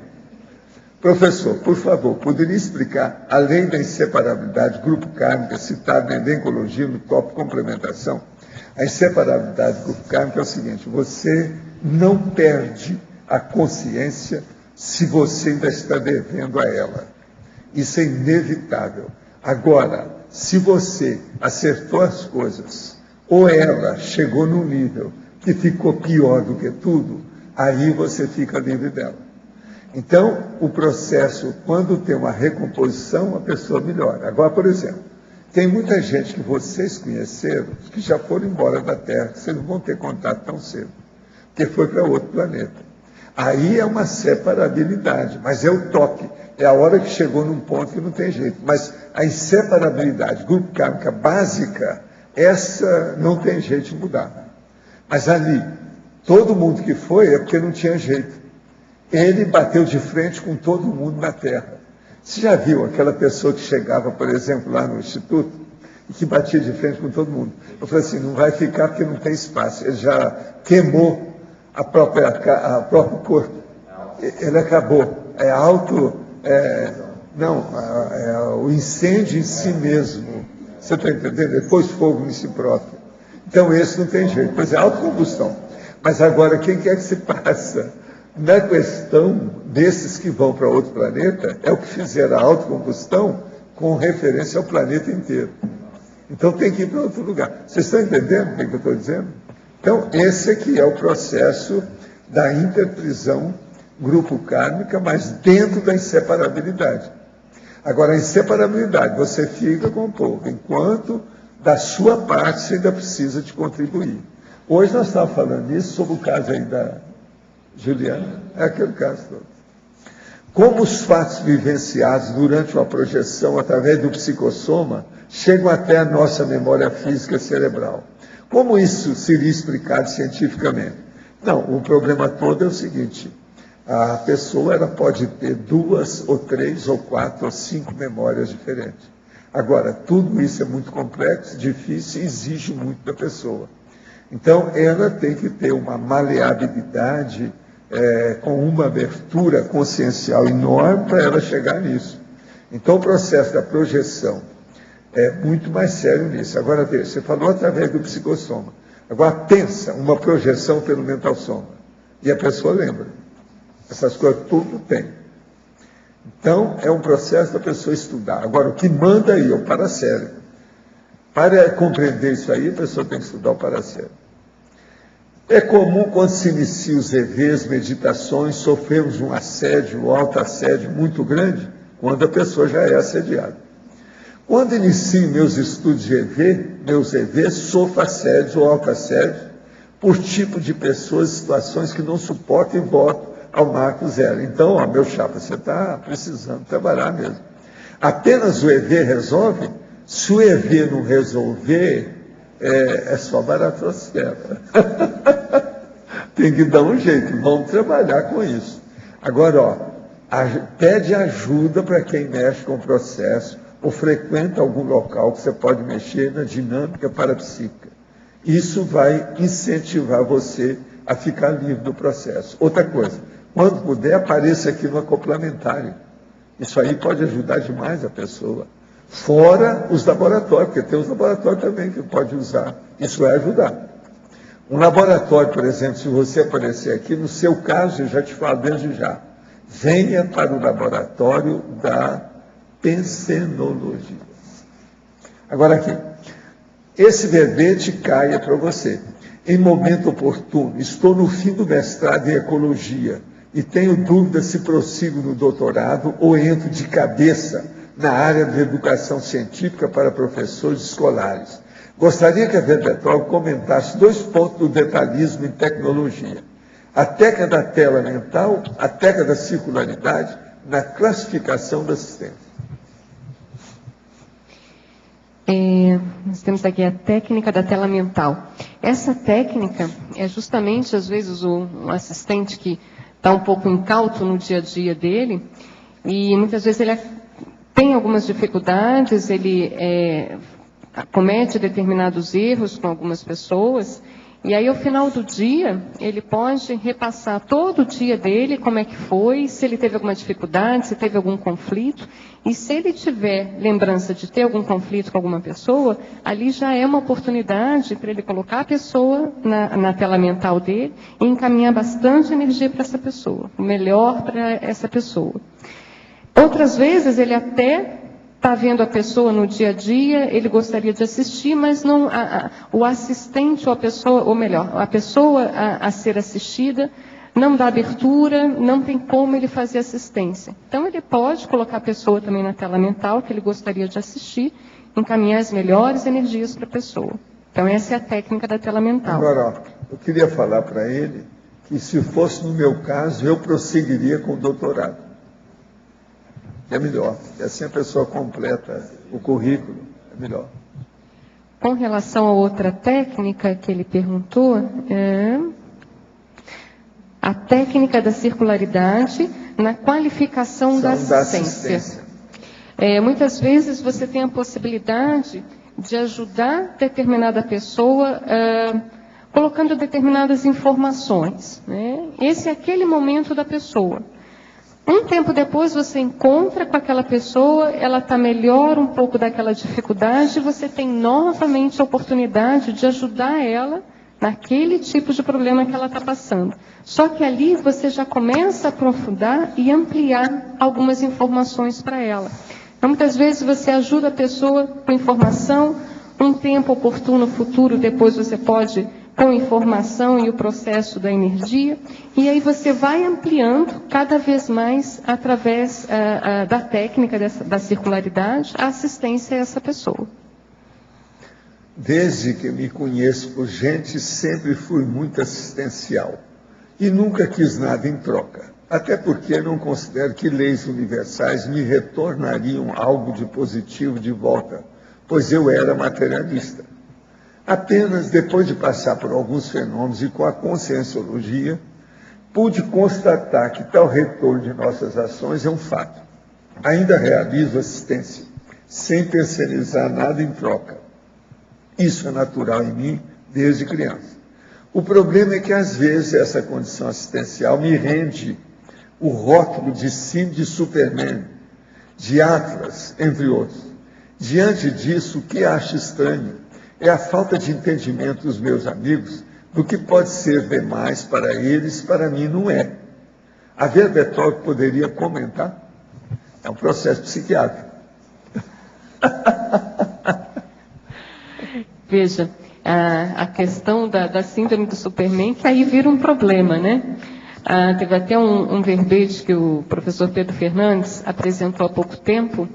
A: Professor, por favor, poderia explicar, além da inseparabilidade grupo kármica citada em Encologia no tópico complementação, a inseparabilidade do grupo kármico é o seguinte: você não perde a consciência se você ainda está devendo a ela. Isso é inevitável. Agora, se você acertou as coisas, ou ela chegou num nível que ficou pior do que tudo, aí você fica livre dela. Então, o processo, quando tem uma recomposição, a pessoa melhora. Agora, por exemplo, tem muita gente que vocês conheceram, que já foram embora da Terra, que vocês não vão ter contato tão cedo, porque foi para outro planeta. Aí é uma separabilidade, mas é o toque. É a hora que chegou num ponto que não tem jeito. Mas a inseparabilidade, grupo kármica básica, essa não tem jeito de mudar. Mas ali, todo mundo que foi é porque não tinha jeito. Ele bateu de frente com todo mundo na Terra. Você já viu aquela pessoa que chegava, por exemplo, lá no Instituto, e que batia de frente com todo mundo? Eu falei assim, não vai ficar porque não tem espaço. Ele já queimou o próprio corpo. Ele acabou. O incêndio em si mesmo. Você está entendendo? Ele pôs fogo em si próprio. Então esse não tem jeito. Pois é, autocombustão. Mas agora, quem quer que se passa? Na questão desses que vão para outro planeta, é o que fizeram a autocombustão com referência ao planeta inteiro. Então tem que ir para outro lugar. Vocês estão entendendo o que eu estou dizendo? Então, esse aqui é o processo da interprisão grupo kármica, mas dentro da inseparabilidade. Agora, a inseparabilidade, você fica com o povo, enquanto da sua parte você ainda precisa de contribuir. Hoje nós estávamos falando isso sobre o caso aí da Juliana, é aquele caso todo. Como os fatos vivenciados durante uma projeção através do psicossoma chegam até a nossa memória física cerebral? Como isso seria explicado cientificamente? Não, o problema todo é o seguinte: a pessoa ela pode ter 2 ou 3 ou 4 ou 5 memórias diferentes. Agora, tudo isso é muito complexo, difícil e exige muito da pessoa. Então, ela tem que ter uma maleabilidade, com uma abertura consciencial enorme para ela chegar nisso. Então, o processo da projeção é muito mais sério nisso. Agora, veja, você falou através do psicossoma. Agora, pensa uma projeção pelo mental soma. E a pessoa lembra. Essas coisas tudo tem. Então, é um processo da pessoa estudar. Agora, o que manda aí é o paracérebro. Para compreender isso aí, a pessoa tem que estudar o paracérebro. É comum, quando se inicia os EVs, meditações, sofremos um assédio, um autoassédio muito grande, quando a pessoa já é assediada. Quando inicio meus estudos de EV, meus EVs, sofro assédio ou autoassédio por tipo de pessoas e situações que não suportam e volto ao marco zero. Então, meu chapa, você está precisando trabalhar mesmo. Apenas o EV resolve? Se o EV não resolver, é só baratosfera. Tem que dar um jeito, vamos trabalhar com isso. Agora, pede ajuda para quem mexe com o processo, ou frequenta algum local que você pode mexer na dinâmica parapsíquica. Isso vai incentivar você a ficar livre do processo. Outra coisa, quando puder, apareça aqui no acoplamentário. Isso aí pode ajudar demais a pessoa. Fora os laboratórios, porque tem os laboratórios também que pode usar. Isso vai ajudar. Um laboratório, por exemplo, se você aparecer aqui, no seu caso, eu já te falo desde já, venha para o laboratório da pensenologia. Agora aqui, esse verbete caia para você. Em momento oportuno, estou no fim do mestrado em ecologia e tenho dúvida se prossigo no doutorado ou entro de cabeça na área de educação científica para professores escolares. Gostaria que a Verbetol comentasse 2 pontos do detalhismo em tecnologia. A técnica da tela mental, a técnica da circularidade, na classificação da assistência.
B: Nós temos aqui a técnica da tela mental. Essa técnica é justamente, às vezes, um assistente que está um pouco incauto no dia a dia dele, e muitas vezes ele tem algumas dificuldades, ele comete determinados erros com algumas pessoas, E aí, ao final do dia, ele pode repassar todo o dia dele, como é que foi, se ele teve alguma dificuldade, se teve algum conflito. E se ele tiver lembrança de ter algum conflito com alguma pessoa, ali já é uma oportunidade para ele colocar a pessoa na tela mental dele e encaminhar bastante energia para essa pessoa, o melhor para essa pessoa. Outras vezes, ele até está vendo a pessoa no dia a dia, ele gostaria de assistir, mas não o assistente ou a pessoa, ou melhor, a pessoa a ser assistida não dá abertura, não tem como ele fazer assistência. Então, ele pode colocar a pessoa também na tela mental, que ele gostaria de assistir, encaminhar as melhores energias para a pessoa. Então, essa é a técnica da tela mental.
A: Agora, eu queria falar para ele que, se fosse no meu caso, eu prosseguiria com o doutorado. É melhor. E assim a pessoa completa o currículo. É melhor.
B: Com relação a outra técnica que ele perguntou, a técnica da circularidade na qualificação da assistência. Muitas vezes você tem a possibilidade de ajudar determinada pessoa colocando determinadas informações, né? Esse é aquele momento da pessoa. Um tempo depois você encontra com aquela pessoa, ela está melhor um pouco daquela dificuldade, e você tem novamente a oportunidade de ajudar ela naquele tipo de problema que ela está passando. Só que ali você já começa a aprofundar e ampliar algumas informações para ela. Então, muitas vezes você ajuda a pessoa com informação, um tempo oportuno, futuro, depois você pode com informação e o processo da energia, e aí você vai ampliando cada vez mais, através da técnica da circularidade, a assistência a essa pessoa.
A: Desde que me conheço por gente, sempre fui muito assistencial e nunca quis nada em troca. Até porque não considero que leis universais me retornariam algo de positivo de volta, pois eu era materialista. Apenas depois de passar por alguns fenômenos e com a conscienciologia, pude constatar que tal retorno de nossas ações é um fato. Ainda realizo assistência, sem terceirizar nada em troca. Isso é natural em mim desde criança. O problema é que, às vezes, essa condição assistencial me rende o rótulo de símbolo de Superman, de Atlas, entre outros. Diante disso, o que acho estranho é a falta de entendimento dos meus amigos do que pode ser demais para eles, para mim não é. A Verbetório poderia comentar? É um processo psiquiátrico.
B: Veja, a questão da síndrome do Superman, que aí vira um problema, né? Teve até um verbete que o professor Pedro Fernandes apresentou há pouco tempo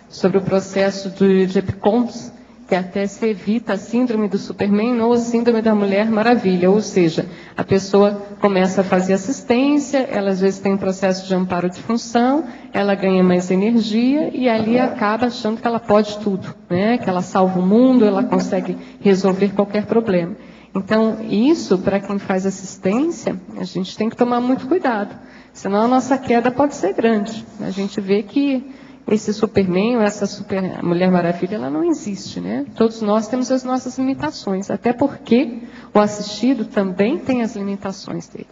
B: sobre o processo de Epicons, que até se evita a síndrome do Superman ou a síndrome da Mulher Maravilha, ou seja, a pessoa começa a fazer assistência, ela às vezes tem um processo de amparo de função, ela ganha mais energia e ali acaba achando que ela pode tudo, né? Que ela salva o mundo, ela consegue resolver qualquer problema. Então, isso, para quem faz assistência, a gente tem que tomar muito cuidado, senão a nossa queda pode ser grande. A gente vê que esse Superman ou essa Super Mulher Maravilha, ela não existe, né? Todos nós temos as nossas limitações, até porque o assistido também tem as limitações dele.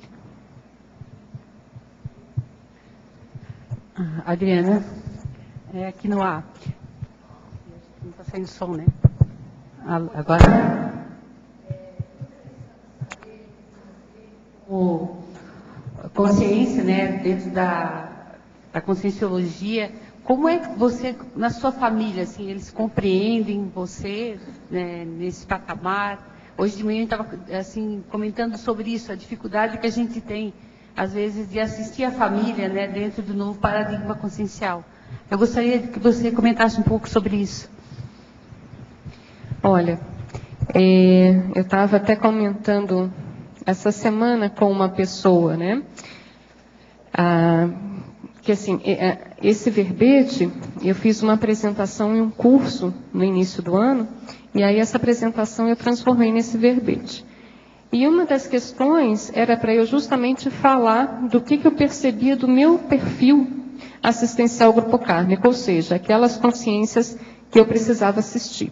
E: Adriana, aqui no ar. Não está saindo som, né? Agora. Consciência, né? Dentro da conscienciologia. Como é que você, na sua família, assim, eles compreendem você, né, nesse patamar? Hoje de manhã eu estava assim, comentando sobre isso, a dificuldade que a gente tem, às vezes, de assistir a família, né, dentro do novo paradigma consciencial. Eu gostaria que você comentasse um pouco sobre isso.
B: Olha, eu estava até comentando essa semana com uma pessoa, né? Que assim, esse verbete, eu fiz uma apresentação em um curso no início do ano, e aí essa apresentação eu transformei nesse verbete. E uma das questões era para eu justamente falar do que eu percebia do meu perfil assistencial grupo kármico, ou seja, aquelas consciências que eu precisava assistir.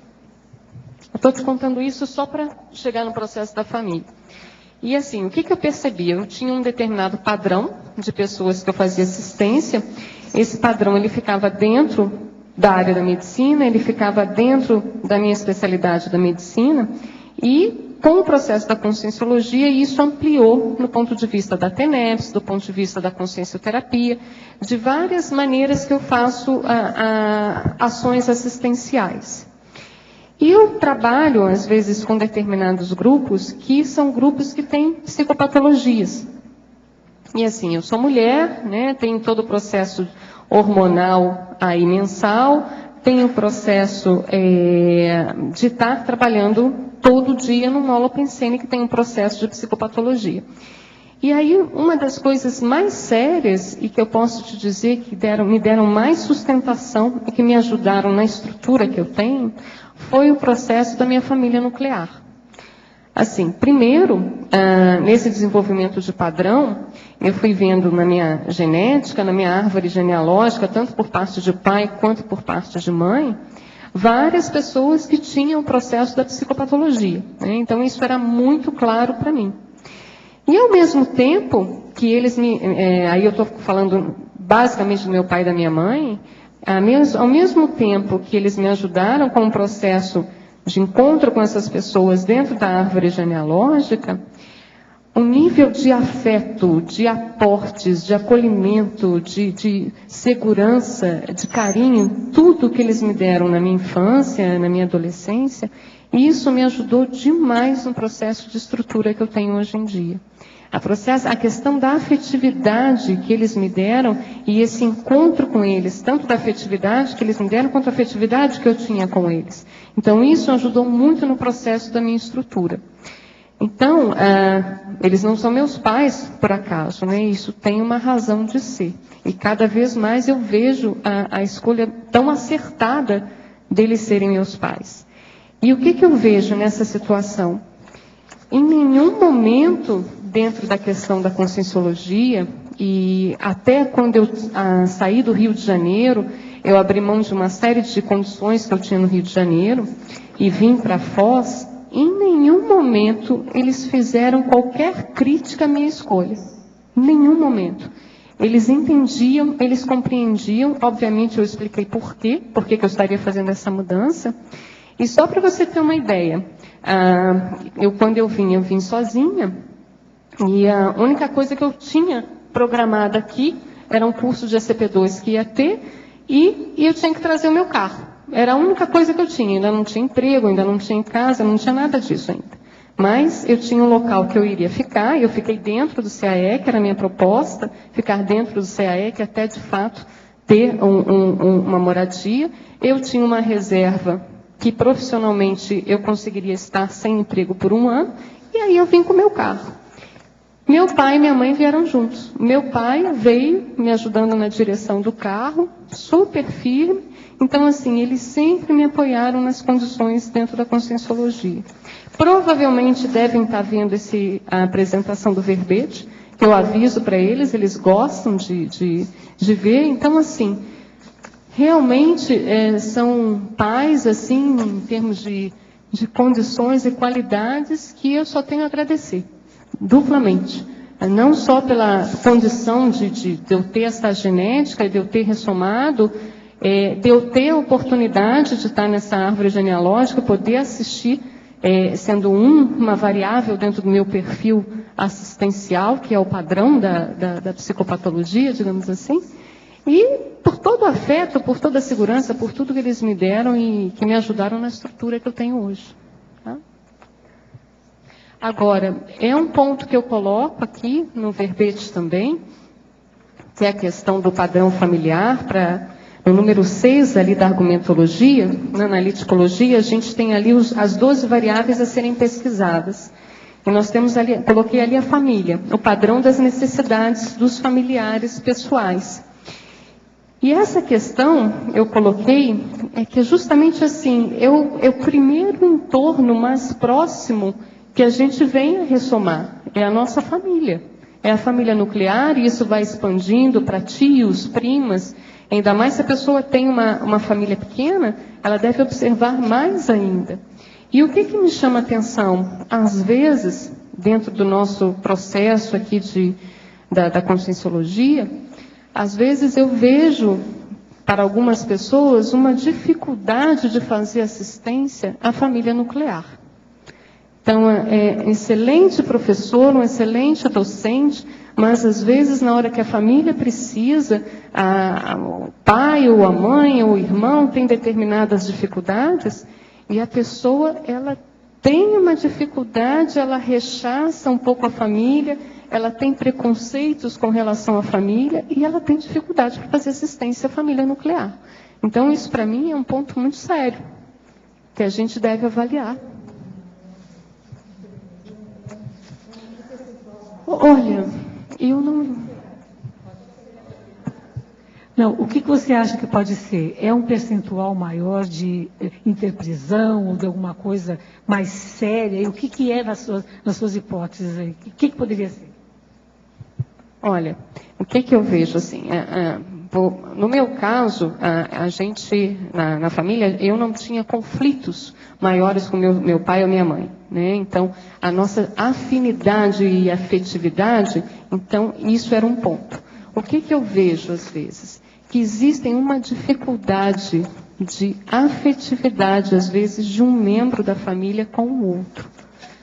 B: Estou te contando isso só para chegar no processo da família. E assim, o que eu percebi? Eu tinha um determinado padrão de pessoas que eu fazia assistência. Esse padrão, ele ficava dentro da área da medicina, ele ficava dentro da minha especialidade da medicina, e com o processo da conscienciologia, isso ampliou no ponto de vista da TENEPS, do ponto de vista da consciencioterapia, de várias maneiras que eu faço ações assistenciais. E eu trabalho, às vezes, com determinados grupos, que são grupos que têm psicopatologias. E assim, eu sou mulher, né, tenho todo o processo hormonal aí mensal, tenho o processo de estar trabalhando todo dia no Holopensene, que tem um processo de psicopatologia. E aí, uma das coisas mais sérias, e que eu posso te dizer que me deram mais sustentação e que me ajudaram na estrutura que eu tenho, foi o processo da minha família nuclear. Assim, primeiro, nesse desenvolvimento de padrão, eu fui vendo na minha genética, na minha árvore genealógica, tanto por parte de pai quanto por parte de mãe, várias pessoas que tinham o processo da psicopatologia, né? Então, isso era muito claro para mim. E, ao mesmo tempo que eles aí eu estou falando basicamente do meu pai e da minha mãe, ao mesmo tempo que eles me ajudaram com o processo de encontro com essas pessoas dentro da árvore genealógica, o nível de afeto, de aportes, de acolhimento, de segurança, de carinho, tudo que eles me deram na minha infância, na minha adolescência, isso me ajudou demais no processo de estrutura que eu tenho hoje em dia. A questão da afetividade que eles me deram e esse encontro com eles, tanto da afetividade que eles me deram, quanto a afetividade que eu tinha com eles. Então, isso ajudou muito no processo da minha estrutura. Então, eles não são meus pais, por acaso, né? Isso tem uma razão de ser. E cada vez mais eu vejo a escolha tão acertada deles serem meus pais. E o que eu vejo nessa situação? Em nenhum momento, dentro da questão da conscienciologia, e até quando eu saí do Rio de Janeiro, eu abri mão de uma série de condições que eu tinha no Rio de Janeiro e vim para Foz. Em nenhum momento eles fizeram qualquer crítica à minha escolha. Em nenhum momento. Eles entendiam, eles compreendiam. Obviamente eu expliquei por que eu estaria fazendo essa mudança. E só para você ter uma ideia, quando eu vim sozinha. E a única coisa que eu tinha programada aqui era um curso de ECP2 que ia ter, e eu tinha que trazer o meu carro. Era a única coisa que eu tinha. Ainda não tinha emprego, ainda não tinha casa, não tinha nada disso ainda. Mas eu tinha um local que eu iria ficar, e eu fiquei dentro do CAE, que era a minha proposta, ficar dentro do CAE, que até de fato ter uma moradia. Eu tinha uma reserva que profissionalmente eu conseguiria estar sem emprego por 1 ano, e aí eu vim com o meu carro. Meu pai e minha mãe vieram juntos. Meu pai veio me ajudando na direção do carro, super firme. Então, assim, eles sempre me apoiaram nas condições dentro da conscienciologia. Provavelmente devem estar vendo a apresentação do verbete, que eu aviso para eles, eles gostam de ver. Então, assim, realmente são pais, assim, em termos de condições e qualidades, que eu só tenho a agradecer. Duplamente. Não só pela condição de eu ter essa genética, de eu ter ressomado, de eu ter a oportunidade de estar nessa árvore genealógica, poder assistir, sendo uma variável dentro do meu perfil assistencial, que é o padrão da psicopatologia, digamos assim, e por todo o afeto, por toda a segurança, por tudo que eles me deram e que me ajudaram na estrutura que eu tenho hoje. Tá? Agora, é um ponto que eu coloco aqui no verbete também, que é a questão do padrão familiar. No número 6 ali da argumentologia, na analiticologia, a gente tem ali as 12 variáveis a serem pesquisadas. E nós temos ali, coloquei ali a família, o padrão das necessidades dos familiares pessoais. E essa questão, eu coloquei, é que justamente assim, é o primeiro entorno mais próximo que a gente vem a ressomar, é a nossa família. É a família nuclear, e isso vai expandindo para tios, primas. Ainda mais se a pessoa tem uma família pequena, ela deve observar mais ainda. E o que me chama a atenção? Às vezes, dentro do nosso processo aqui da conscienciologia, às vezes eu vejo, para algumas pessoas, uma dificuldade de fazer assistência à família nuclear. Então, é excelente professor, um excelente docente, mas às vezes na hora que a família precisa, o pai ou a mãe ou o irmão tem determinadas dificuldades, e a pessoa, ela tem uma dificuldade, ela rechaça um pouco a família, ela tem preconceitos com relação à família, e ela tem dificuldade para fazer assistência à família nuclear. Então, isso para mim é um ponto muito sério, que a gente deve avaliar. Olha, eu não...
K: Não, o que você acha que pode ser? É um percentual maior de interprisão ou de alguma coisa mais séria? E o que é nas suas hipóteses aí? O que poderia ser?
B: Olha, o que eu vejo assim? No meu caso, a gente, na família, eu não tinha conflitos maiores com meu pai ou minha mãe, né? Então, a nossa afinidade e afetividade, então, isso era um ponto. O que eu vejo, às vezes? Que existem uma dificuldade de afetividade, às vezes, de um membro da família com o outro,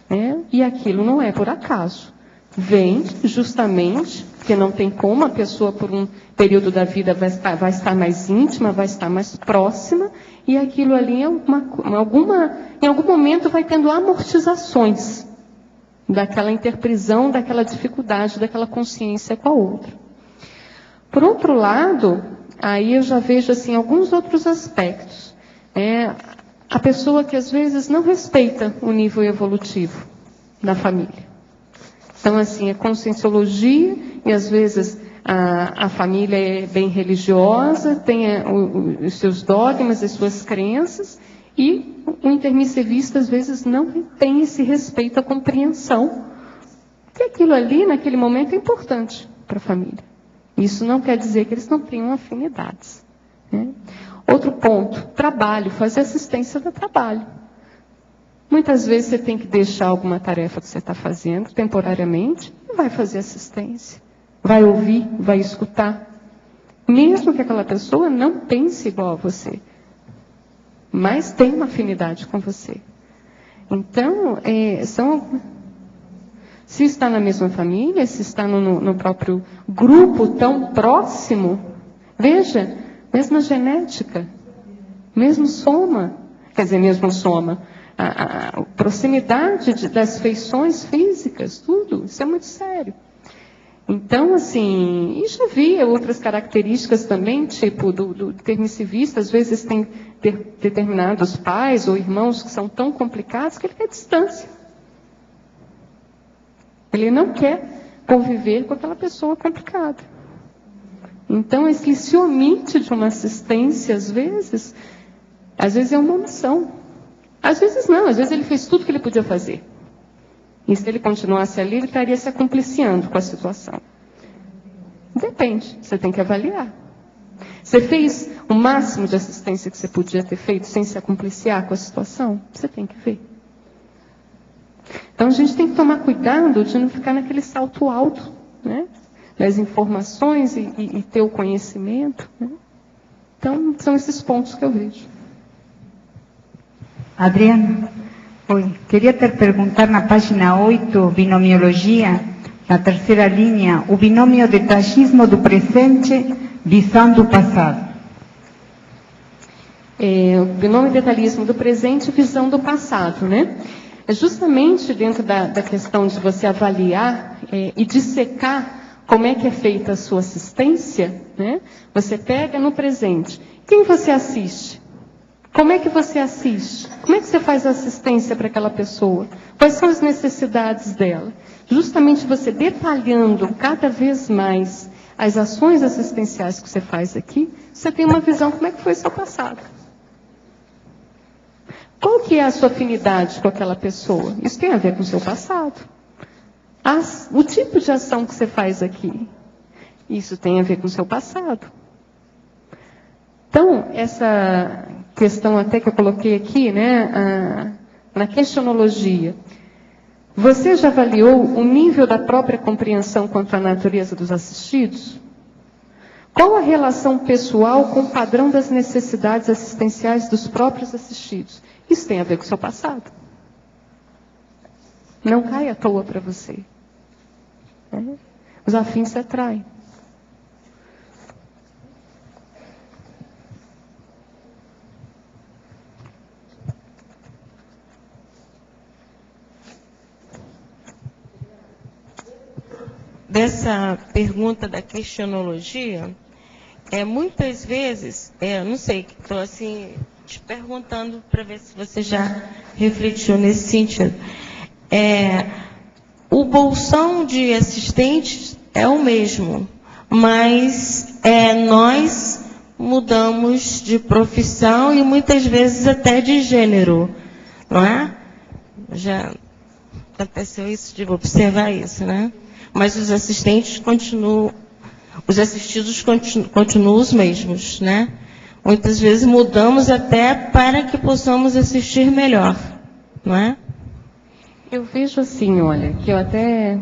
B: né? E aquilo não é por acaso. Vem justamente, porque não tem como a pessoa, por um período da vida, vai estar mais íntima, vai estar mais próxima, e aquilo ali, em algum momento, vai tendo amortizações daquela interprisão, daquela dificuldade, daquela consciência com a outra. Por outro lado, aí eu já vejo assim, alguns outros aspectos. A pessoa que às vezes não respeita o nível evolutivo da família. Então, assim, é conscienciologia, e às vezes a família é bem religiosa, tem os seus dogmas, as suas crenças, e o intermissivista, às vezes, não tem esse respeito, a compreensão, que aquilo ali, naquele momento, é importante para a família. Isso não quer dizer que eles não tenham afinidades, né? Outro ponto, trabalho, fazer assistência do trabalho. Muitas vezes você tem que deixar alguma tarefa que você está fazendo, temporariamente, e vai fazer assistência. Vai ouvir, vai escutar. Mesmo que aquela pessoa não pense igual a você, mas tem uma afinidade com você. Então, se está na mesma família, se está no próprio grupo tão próximo, veja, mesma genética, mesmo soma, a proximidade das feições físicas, tudo, isso é muito sério. Então, assim, e já vi outras características também, tipo do permissivista, às vezes tem determinados pais ou irmãos que são tão complicados que ele quer distância. Ele não quer conviver com aquela pessoa complicada. Então, ele se omite de uma assistência, às vezes é uma omissão. Às vezes não, às vezes ele fez tudo que ele podia fazer. E se ele continuasse ali, ele estaria se acompliciando com a situação. Depende, você tem que avaliar. Você fez o máximo de assistência que você podia ter feito sem se acompliciar com a situação? Você tem que ver. Então a gente tem que tomar cuidado de não ficar naquele salto alto, né? Das informações e ter o conhecimento, né? Então são esses pontos que eu vejo.
I: Adriana, queria te perguntar na página 8, binomiologia, na terceira linha, o binômio de taxismo do presente, visão do passado.
B: O binômio de detalhismo do presente, visão do passado, né? É justamente dentro da questão de você avaliar e dissecar como é que é feita a sua assistência, né? Você pega no presente. Quem você assiste? Como é que você assiste? Como é que você faz a assistência para aquela pessoa? Quais são as necessidades dela? Justamente você detalhando cada vez mais as ações assistenciais que você faz aqui, você tem uma visão como é que foi o seu passado. Qual que é a sua afinidade com aquela pessoa? Isso tem a ver com o seu passado. O tipo de ação que você faz aqui, isso tem a ver com o seu passado. Então, essa questão até que eu coloquei aqui, né, na questionologia, você já avaliou o nível da própria compreensão quanto à natureza dos assistidos? Qual a relação pessoal com o padrão das necessidades assistenciais dos próprios assistidos? Isso tem a ver com o seu passado. Não cai à toa para você. Os afins se atraem.
L: Dessa pergunta da questionologia, muitas vezes, não sei, estou assim te perguntando para ver se você já refletiu nesse sentido. O bolsão de assistentes é o mesmo, mas nós mudamos de profissão e muitas vezes até de gênero, não é? Já aconteceu isso, de observar isso, né? Mas os assistentes continuam, os assistidos continuam os mesmos, né? Muitas vezes mudamos até para que possamos assistir melhor, não é?
B: Eu vejo assim, olha, que eu até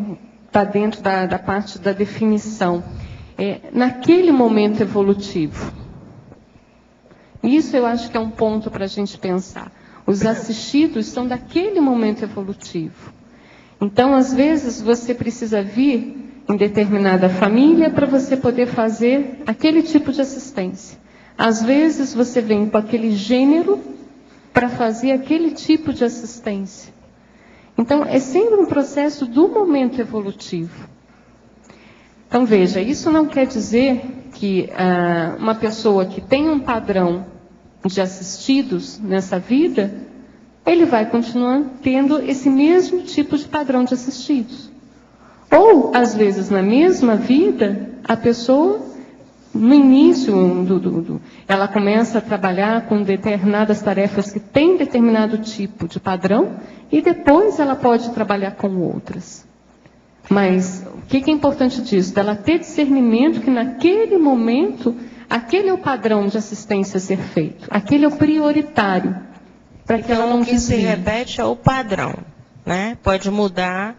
B: está dentro da parte da definição. Naquele momento evolutivo, isso eu acho que é um ponto para a gente pensar. Os assistidos são daquele momento evolutivo. Então, às vezes, você precisa vir em determinada família para você poder fazer aquele tipo de assistência. Às vezes, você vem com aquele gênero para fazer aquele tipo de assistência. Então, é sempre um processo do momento evolutivo. Então, veja, isso não quer dizer que uma pessoa que tem um padrão de assistidos nessa vida, ele vai continuar tendo esse mesmo tipo de padrão de assistidos. Ou, às vezes, na mesma vida, a pessoa, no início, ela começa a trabalhar com determinadas tarefas que têm determinado tipo de padrão, e depois ela pode trabalhar com outras. Mas o que é importante disso? Ela ter discernimento que naquele momento, aquele é o padrão de assistência a ser feito, aquele é o prioritário. Para que ela não
L: o que se repete é o padrão, né? Pode mudar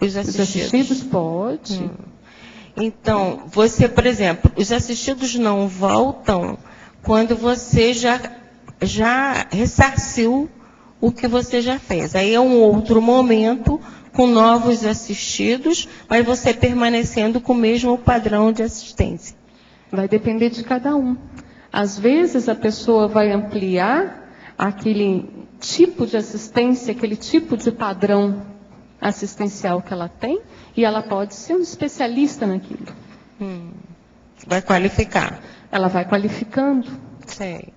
L: os assistidos.
B: Os assistidos pode.
L: Então, você, por exemplo, os assistidos não voltam quando você já ressarciu o que você já fez. Aí é um outro momento com novos assistidos, mas você permanecendo com o mesmo padrão de assistência.
B: Vai depender de cada um. Às vezes a pessoa vai ampliar aquele tipo de assistência, aquele tipo de padrão assistencial que ela tem, e ela pode ser um especialista naquilo.
L: Vai qualificar.
B: Ela vai qualificando.
L: Sei.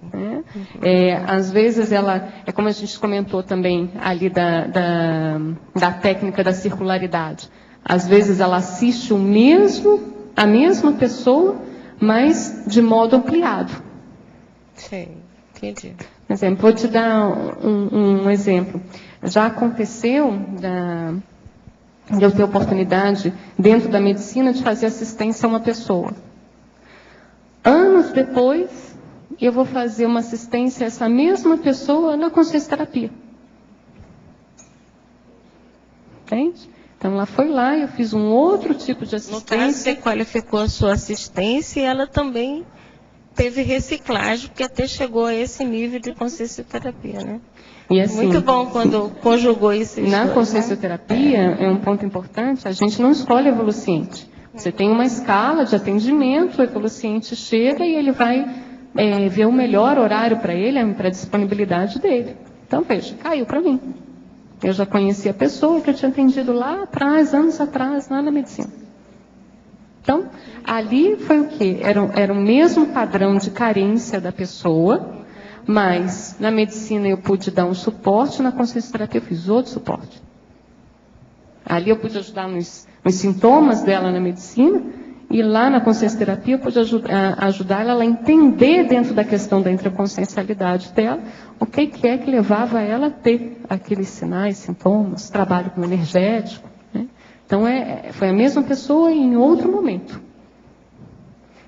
B: Às vezes ela, como a gente comentou também ali da técnica da circularidade, às vezes ela assiste a mesma pessoa, mas de modo ampliado.
L: Sei, entendi.
B: Por exemplo, vou te dar um exemplo. Já aconteceu de eu ter oportunidade, dentro da medicina, de fazer assistência a uma pessoa. Anos depois, eu vou fazer uma assistência a essa mesma pessoa na consciencioterapia. Entende? Então, ela foi lá, eu fiz um outro tipo de assistência.
L: No caso, você qualificou a sua assistência e ela também teve reciclagem, porque até chegou a esse nível de consciencioterapia, né?
B: E assim,
L: muito bom quando conjugou isso.
B: Na consciencioterapia, é um ponto importante, a gente não escolhe evoluciente. Você tem uma escala de atendimento, o evoluciente chega e ele vai ver o melhor horário para ele, para a disponibilidade dele. Então, veja, caiu para mim. Eu já conhecia a pessoa que eu tinha atendido lá atrás, anos atrás, lá na medicina. Então, ali foi o quê? Era o mesmo padrão de carência da pessoa, mas na medicina eu pude dar um suporte, na consciencioterapia eu fiz outro suporte. Ali eu pude ajudar nos sintomas dela na medicina, e lá na consciencioterapia eu pude ajudar ela a entender dentro da questão da intraconsciencialidade dela, o que é que levava ela a ter aqueles sinais, sintomas, trabalho com energético. Né? Então, foi a mesma pessoa em outro momento.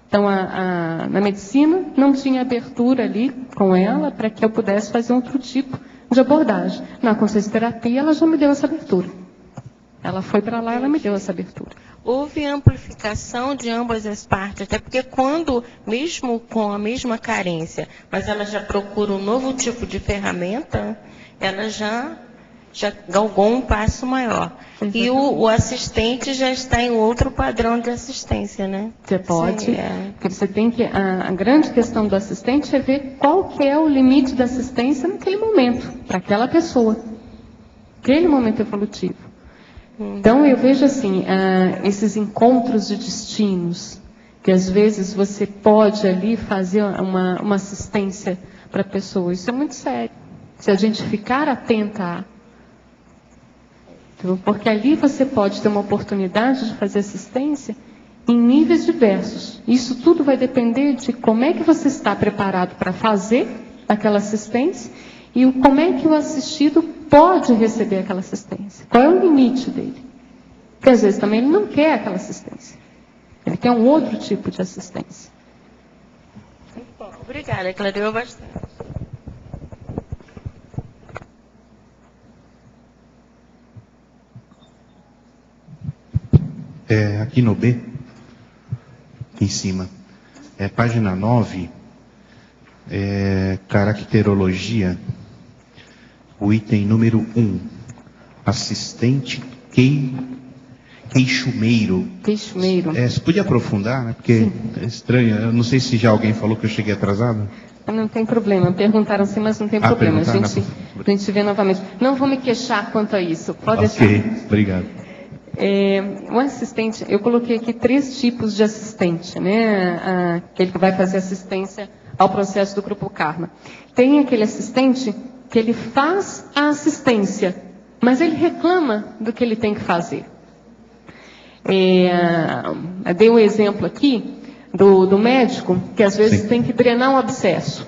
B: Então, na medicina, não tinha abertura ali com ela para que eu pudesse fazer outro tipo de abordagem. Na consciência terapia, ela já me deu essa abertura. Ela foi para lá, ela me deu essa abertura.
L: Houve amplificação de ambas as partes, até porque quando, mesmo com a mesma carência, mas ela já procura um novo tipo de ferramenta, ela já galgou um passo maior. E o assistente já está em outro padrão de assistência, né?
B: Você pode, porque você tem que, a grande questão do assistente é ver qual que é o limite da assistência naquele momento, para aquela pessoa, aquele momento evolutivo. Então, eu vejo assim, esses encontros de destinos, que às vezes você pode ali fazer uma assistência para a pessoa. Isso é muito sério. Se a gente ficar atenta porque ali você pode ter uma oportunidade de fazer assistência em níveis diversos. Isso tudo vai depender de como é que você está preparado para fazer aquela assistência e como é que o assistido pode receber aquela assistência. Qual é o limite dele? Porque às vezes também ele não quer aquela assistência. Ele quer um outro tipo de assistência.
L: Bom, obrigada, clareou bastante.
M: Aqui no B, em cima, página 9, caracterologia, o item número 1, assistente queixumeiro.
B: Queixumeiro.
M: Você podia aprofundar, né? Porque sim, é estranho, eu não sei se já alguém falou que eu cheguei atrasado.
B: Não tem problema, perguntaram sim, mas não tem problema, a gente vê novamente. Não vou me queixar quanto a isso, pode deixar.
M: Ok, obrigado.
B: O assistente, eu coloquei aqui 3 tipos de assistente, né? Aquele que vai fazer assistência ao processo do Grupo Karma. Tem aquele assistente que ele faz a assistência, mas ele reclama do que ele tem que fazer. Dei um exemplo aqui do médico que às vezes tem que drenar um abscesso.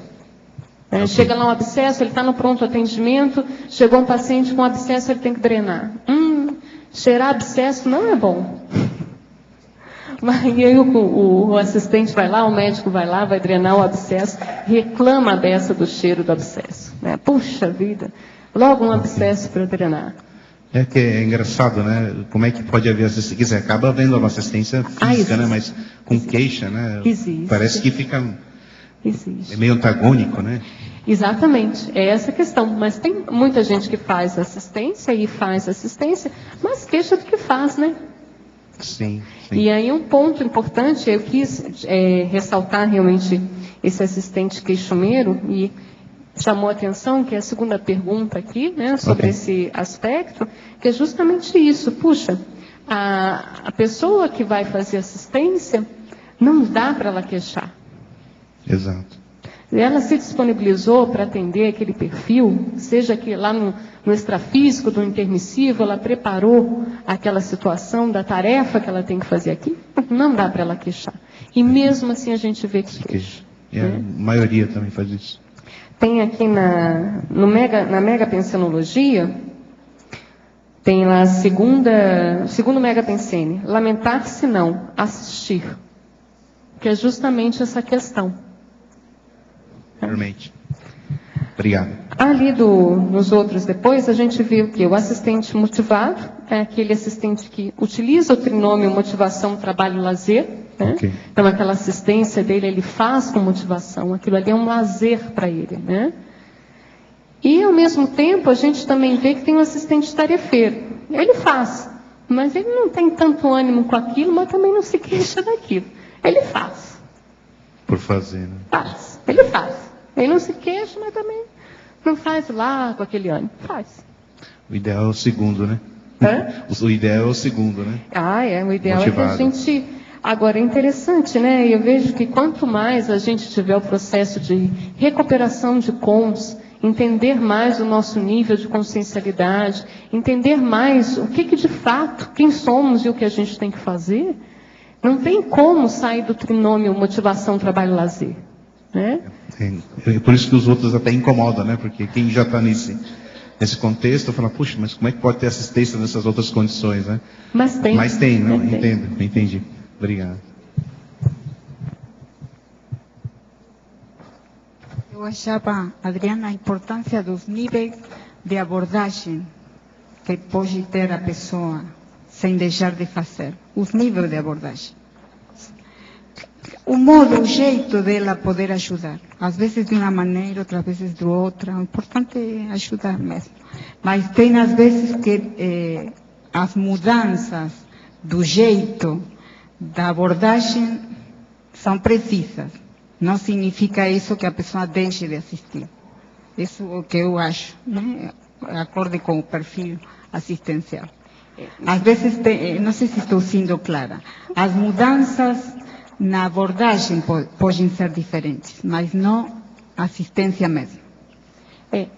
B: Chega lá um abscesso, ele está no pronto atendimento, chegou um paciente com um abscesso, ele tem que drenar. Cheirar abscesso não é bom. E aí o assistente vai lá, o médico vai lá, vai drenar o abscesso, reclama a beça do cheiro do abscesso. Puxa vida, logo um abscesso para drenar.
M: Que é engraçado, né? Como é que pode haver assistência? Quer dizer, acaba havendo uma assistência física, né? Mas com queixa, né?
B: Existe.
M: Parece que fica meio antagônico, né?
B: Exatamente, é essa a questão. Mas tem muita gente que faz assistência, mas queixa do que faz, né?
M: Sim.
B: E aí um ponto importante, eu quis ressaltar realmente esse assistente queixumeiro, e chamou a atenção, que é a segunda pergunta aqui, né, sobre esse aspecto, que é justamente isso. Puxa, a pessoa que vai fazer assistência, não dá para ela queixar.
M: Exato.
B: Ela se disponibilizou para atender aquele perfil, seja que lá no extrafísico, do intermissivo, ela preparou aquela situação da tarefa que ela tem que fazer aqui, não dá para ela queixar. E mesmo assim a gente vê que queixa.
M: A maioria também faz isso.
B: Tem aqui na Mega Pensenologia, tem lá segundo Mega Pensene, lamentar-se não, assistir. Que é justamente essa questão.
M: Realmente. Obrigado.
B: Ali nos outros depois, a gente viu que o assistente motivado é aquele assistente que utiliza o trinômio motivação, trabalho, lazer. Né? Então, aquela assistência dele, ele faz com motivação. Aquilo ali é um lazer para ele. Né? E, ao mesmo tempo, a gente também vê que tem um assistente tarefeiro. Ele faz, mas ele não tem tanto ânimo com aquilo, mas também não se queixa daquilo. Ele faz.
M: Por fazer, né?
B: Faz. Ele faz. Ele não se queixa, mas também não faz lá com aquele ânimo. Faz.
M: O ideal é o segundo, né? O ideal é o segundo, né?
B: O ideal motivado. É que a gente... Agora, é interessante, né? Eu vejo que quanto mais a gente tiver o processo de recuperação de cons, entender mais o nosso nível de consciencialidade, entender mais o que de fato, quem somos e o que a gente tem que fazer, não tem como sair do trinômio motivação, trabalho, lazer. Né?
M: Por isso que os outros até incomodam, né? Porque quem já está nesse contexto fala, puxa, mas como é que pode ter assistência nessas outras condições, né?
B: Mas tem,
M: não? Entendi. Obrigado.
I: Eu achava, Adriana, a importância dos níveis de abordagem que pode ter a pessoa sem deixar de fazer. Os níveis de abordagem. O modo, o jeito dela poder ajudar. Às vezes de uma maneira, outras vezes de outra. O importante é ajudar mesmo. Mas tem às vezes que as mudanças do jeito da abordagem são precisas. Não significa isso que a pessoa deixe de assistir. Isso é o que eu acho, né? Acorde com o perfil assistencial. Às vezes, não sei se estou sendo clara, as mudanças na abordagem podem ser diferentes, mas não assistência mesmo.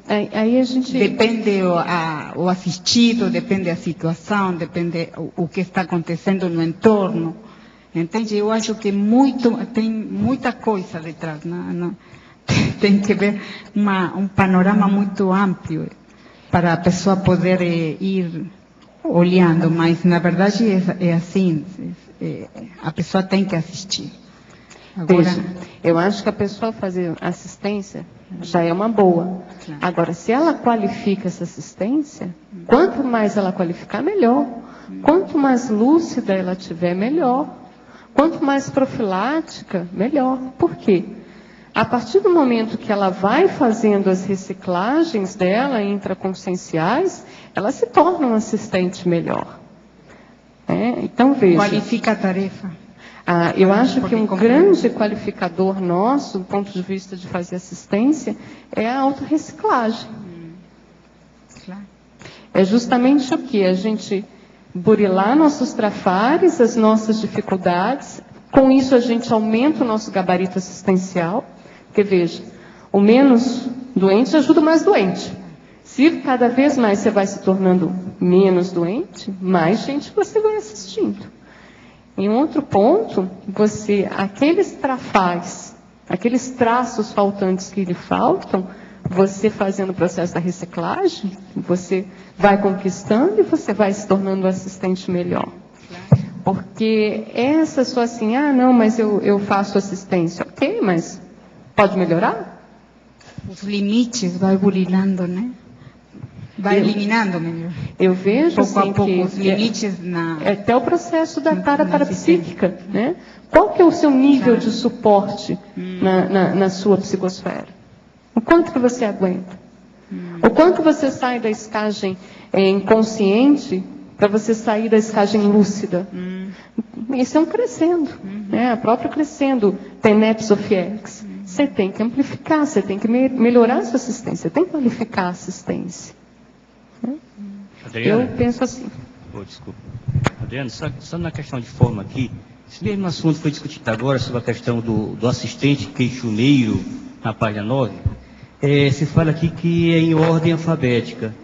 B: Aí a gente...
I: Depende o assistido, depende a situação, depende o que está acontecendo no entorno. Entende? Eu acho que tem muita coisa detrás. Não, tem que ver um panorama muito amplo para a pessoa poder ir olhando, mas na verdade é assim, a pessoa tem que assistir. Agora,
B: veja, eu acho que a pessoa fazer assistência já é uma boa.
I: Claro.
B: Agora, se ela qualifica essa assistência, quanto mais ela qualificar, melhor. Quanto mais lúcida ela tiver, melhor. Quanto mais profilática, melhor. Por quê? A partir do momento que ela vai fazendo as reciclagens dela intraconscienciais, ela se torna um assistente melhor. Então, veja.
I: Qualifica a tarefa.
B: Eu acho que um grande qualificador nosso, do ponto de vista de fazer assistência, é a autorreciclagem.
I: Claro.
B: É justamente o que? A gente burilar nossos trafares, as nossas dificuldades. Com isso, a gente aumenta o nosso gabarito assistencial. Porque, veja, o menos doente ajuda o mais doente. Se cada vez mais você vai se tornando menos doente, mais gente você vai assistindo. Em outro ponto, aqueles trafais, aqueles traços faltantes que lhe faltam, você fazendo o processo da reciclagem, você vai conquistando e você vai se tornando um assistente melhor. Porque essa só assim, não, mas eu faço assistência. Ok, mas pode melhorar?
I: Os limites vai burilando, né? Vai eliminando melhor.
B: Eu vejo
I: pouco
B: assim,
I: a pouco,
B: que
I: os limites
B: é até o processo da tara parapsíquica, né? Qual que é o seu nível de suporte na sua psicosfera? O quanto que você aguenta? O quanto você sai da escagem inconsciente para você sair da escagem lúcida? Isso é um crescendo, né? A própria crescendo, TENEPS ou FIEX. Você tem que amplificar, você tem que melhorar a sua assistência, você tem que qualificar a assistência.
N: Adriana,
B: eu penso assim.
N: Desculpa. Adriana, só na questão de forma aqui, esse mesmo assunto foi discutido agora sobre a questão do assistente queixumeiro, na página 9. Se fala aqui que é em ordem alfabética,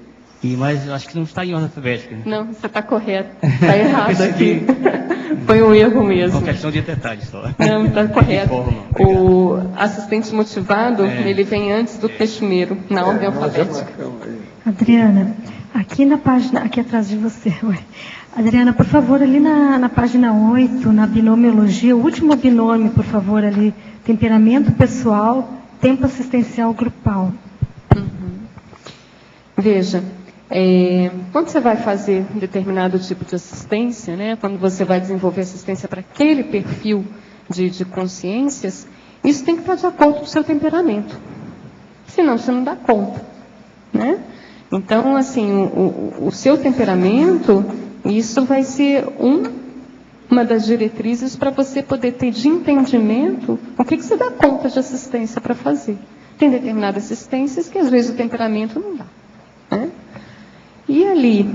N: mas eu acho que não está em ordem alfabética.
B: Não, você está correto. Está errado aqui. Foi um erro mesmo.
N: Uma questão de detalhe só.
B: Não, está correto.
N: Forma,
B: o assistente motivado, ele vem antes do queixumeiro, na ordem alfabética.
O: Adriana, aqui na página, aqui atrás de você, Adriana, por favor, ali na página 8, na binomiologia, o último binômio, por favor, ali, temperamento pessoal, tempo assistencial grupal.
B: Veja, quando você vai fazer um determinado tipo de assistência, né, quando você vai desenvolver assistência para aquele perfil de consciências, isso tem que estar de acordo com o seu temperamento. Senão você não dá conta, né? Então, assim, o seu temperamento, isso vai ser uma das diretrizes para você poder ter de entendimento o que você dá conta de assistência para fazer. Tem determinadas assistências que às vezes o temperamento não dá, né? E ali,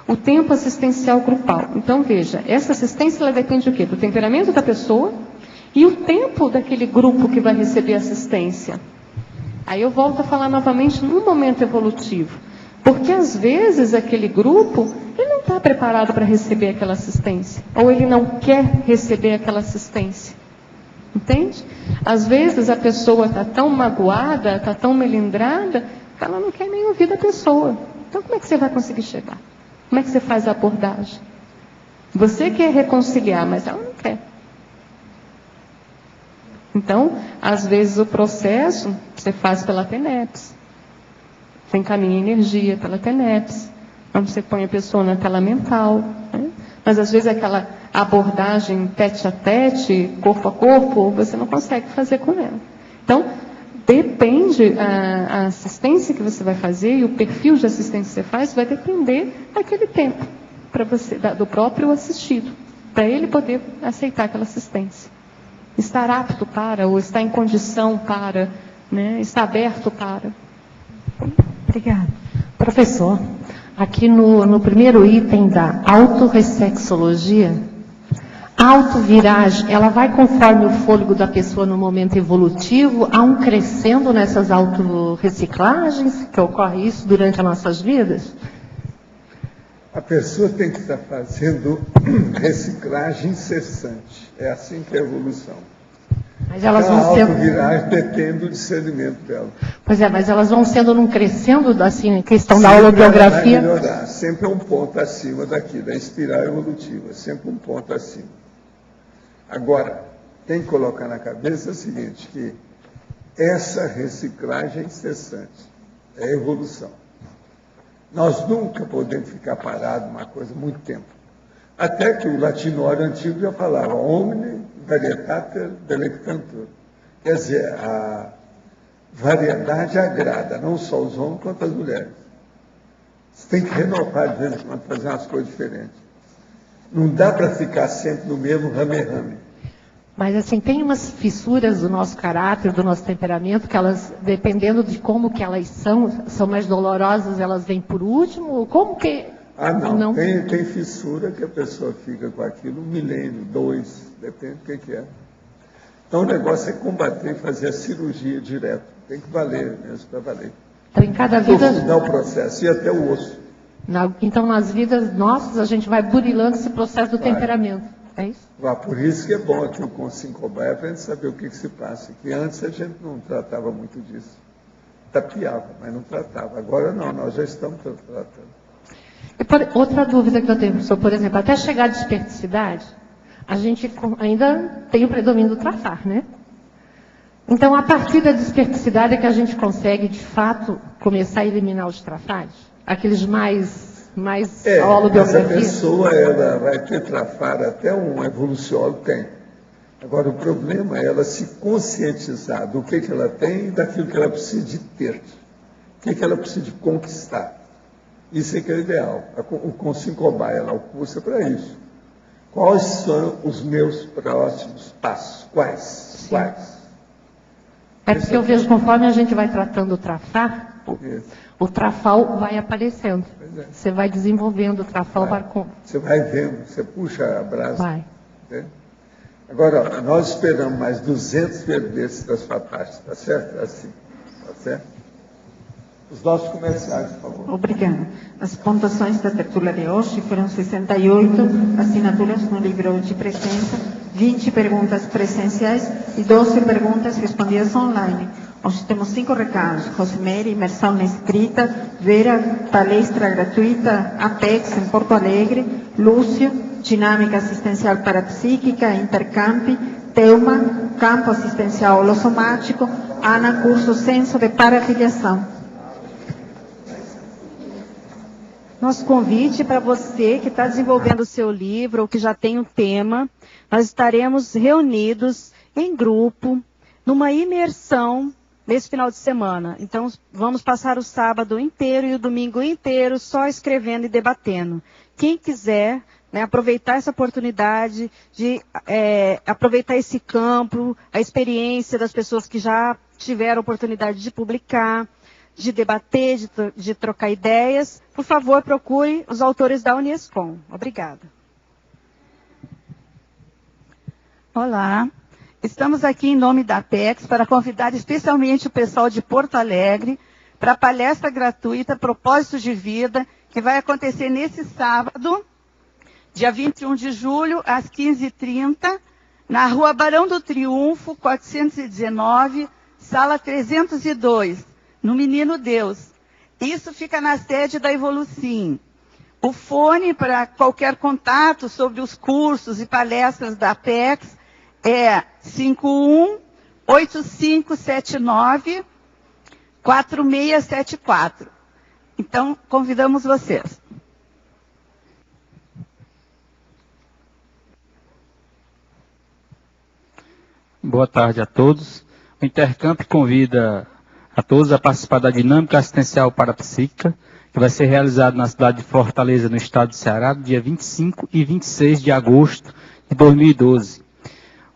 B: o tempo assistencial grupal. Então, veja, essa assistência ela depende do quê? Do temperamento da pessoa e o tempo daquele grupo que vai receber assistência. Aí eu volto a falar novamente no momento evolutivo. Porque às vezes aquele grupo, ele não está preparado para receber aquela assistência. Ou ele não quer receber aquela assistência. Entende? Às vezes a pessoa está tão magoada, está tão melindrada, que ela não quer nem ouvir da pessoa. Então como é que você vai conseguir chegar? Como é que você faz a abordagem? Você quer reconciliar, mas ela não quer. Então, às vezes o processo você faz pela TENEPS. Você encaminha energia pela TENEPS. Então, você põe a pessoa na tela mental. Né? Mas, às vezes, aquela abordagem tete a tete, corpo a corpo, você não consegue fazer com ela. Então, depende, a assistência que você vai fazer e o perfil de assistência que você faz vai depender daquele tempo para você, do próprio assistido, para ele poder aceitar aquela assistência. Estar apto para, ou estar em condição para, né? Estar aberto para.
F: Obrigada. Professor, aqui no primeiro item da autorreflexologia, a autoviragem, ela vai conforme o fôlego da pessoa no momento evolutivo, há um crescendo nessas autorreciclagens, que ocorre isso durante as nossas vidas?
A: A pessoa tem que estar fazendo reciclagem incessante. É assim que é a evolução.
F: Mas elas
A: então,
F: vão
A: a autoviragem depende do discernimento dela.
F: Pois é, mas elas vão sendo num crescendo, assim, em questão
A: sempre
F: da holobiografia.
A: Vai melhorar. Sempre é um ponto acima daqui, da espiral evolutiva. Sempre um ponto acima. Agora, tem que colocar na cabeça o seguinte, que essa reciclagem é incessante. É evolução. Nós nunca podemos ficar parados numa coisa muito tempo. Até que o latinório antigo já falava, omne varietater delectantur. Quer dizer, a variedade agrada, não só os homens quanto as mulheres. Você tem que renovar de vez em quando, fazer umas coisas diferentes. Não dá para ficar sempre no mesmo rame-rame.
F: Mas, assim, tem umas fissuras do nosso caráter, do nosso temperamento, que elas, dependendo de como que elas são mais dolorosas, elas vêm por último? Como que...
A: Ah, não. Tem fissura que a pessoa fica com aquilo 1 milênio, 2, depende do que é. Então, o negócio é combater e fazer a cirurgia direto. Tem que valer mesmo, para valer.
F: Então, em cada vida...
A: Estudar o processo, e até o osso.
F: Então, nas vidas nossas, a gente vai burilando esse processo do temperamento. É isso?
A: Por isso que é bom aqui o Consincobai, para a gente saber o que se passa. Que antes a gente não tratava muito disso. Tapeava, mas não tratava. Agora não, nós já estamos tratando.
F: Outra dúvida que eu tenho, professor, por exemplo, até chegar à desperticidade, a gente ainda tem o predomínio do trafar, né? Então, a partir da desperticidade é que a gente consegue, de fato, começar a eliminar os trafares? Aqueles mais holobiografia?
A: Essa pessoa, ela vai ter trafar, até um evoluciólogo tem. Agora, o problema é ela se conscientizar do que ela tem e daquilo que ela precisa de ter. O que ela precisa de conquistar. Isso é que é o ideal. O Consincobai, ela curso é para isso. Quais são os meus próximos passos? Quais?
F: É porque eu vejo, conforme a gente vai tratando o trafar, o trafal vai aparecendo. Você vai desenvolvendo o trafal.
A: Você vai vendo, você puxa a brasa.
F: Vai.
A: Né? Agora, nós esperamos mais 200 verbetes das fatais, tá certo? Assim, tá certo? Os nossos comerciais, por favor.
P: Obrigada. As pontuações da tertúlia de hoje foram 68 assinaturas no livro de presença, 20 perguntas presenciais e 12 perguntas respondidas online. Hoje temos 5 recados. Rosemary, imersão na escrita. Vera, palestra gratuita, Apex, em Porto Alegre. Lúcio, dinâmica assistencial parapsíquica, Intercampi. Teuma, campo assistencial holossomático. Ana, curso senso de parafiliação.
Q: Nosso convite para você que está desenvolvendo o seu livro ou que já tem um tema, nós estaremos reunidos em grupo, numa imersão nesse final de semana. Então, vamos passar o sábado inteiro e o domingo inteiro só escrevendo e debatendo. Quem quiser, né, aproveitar essa oportunidade de aproveitar esse campo, a experiência das pessoas que já tiveram oportunidade de publicar, de debater, de trocar ideias, por favor, procure os autores da Unescom. Obrigada.
I: Olá, estamos aqui em nome da Apex para convidar especialmente o pessoal de Porto Alegre para a palestra gratuita Propósito de Vida, que vai acontecer nesse sábado, dia 21 de julho, às 15h30, na Rua Barão do Triunfo, 419, sala 302. No Menino Deus. Isso fica na sede da Evolucim. O fone para qualquer contato sobre os cursos e palestras da Apex é 8579-4674. Então, convidamos vocês.
R: Boa tarde a todos. O Intercamp convida a todos a participar da dinâmica assistencial parapsíquica, que vai ser realizada na cidade de Fortaleza, no estado de Ceará, no dia 25 e 26 de agosto de 2012.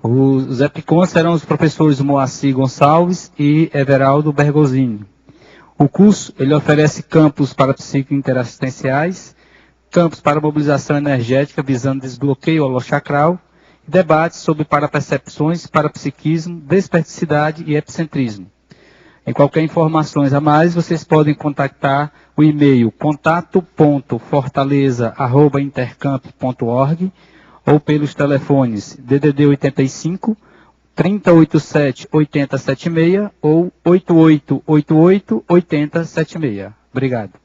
R: Os EPICON serão os professores Moacir Gonçalves e Everaldo Bergosini. O curso ele oferece campos parapsíquicos interassistenciais, campos para mobilização energética visando desbloqueio holochacral, e debates sobre parapercepções, parapsiquismo, desperticidade e epicentrismo. Em qualquer informações a mais, vocês podem contactar o e-mail contato.fortaleza@intercamp.org ou pelos telefones DDD 85 3087 8076 ou 8888 8076. Obrigado.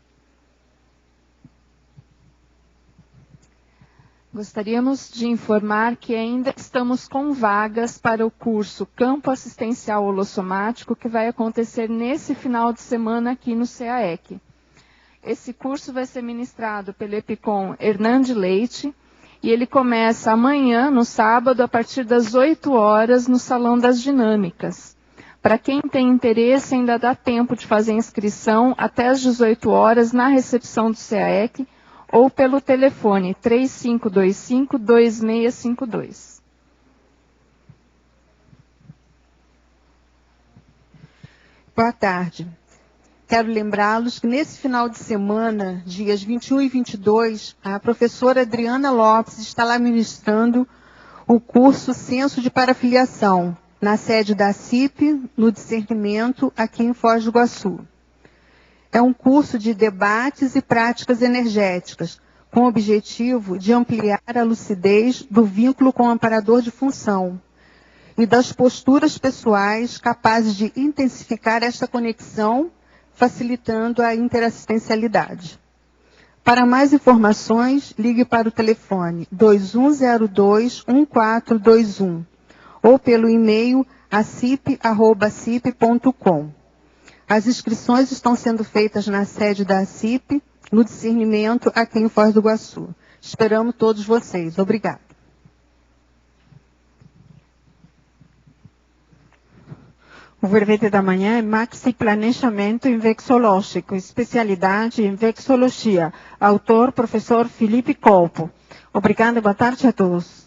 J: Gostaríamos de informar que ainda estamos com vagas para o curso Campo Assistencial Holossomático, que vai acontecer nesse final de semana aqui no CAEC. Esse curso vai ser ministrado pelo EPICON Hernande Leite, e ele começa amanhã, no sábado, a partir das 8 horas, no Salão das Dinâmicas. Para quem tem interesse, ainda dá tempo de fazer inscrição até às 18 horas na recepção do CAEC, ou pelo telefone 3525-2652.
S: Boa tarde. Quero lembrá-los que nesse final de semana, dias 21 e 22, a professora Adriana Lopes está lá ministrando o curso Senso de Parafiliação, na sede da CIP, no Discernimento, aqui em Foz do Iguaçu. É um curso de debates e práticas energéticas, com o objetivo de ampliar a lucidez do vínculo com o amparador de função e das posturas pessoais capazes de intensificar esta conexão, facilitando a interassistencialidade. Para mais informações, ligue para o telefone 2102-1421 ou pelo e-mail acip@cip.com. As inscrições estão sendo feitas na sede da CIP, no Discernimento, aqui em Foz do Iguaçu. Esperamos todos vocês. Obrigada.
P: O verbete da manhã é Maxi Planejamento Vexológico, especialidade em Vexologia. Autor, professor Felipe Colpo. Obrigada e boa tarde a todos.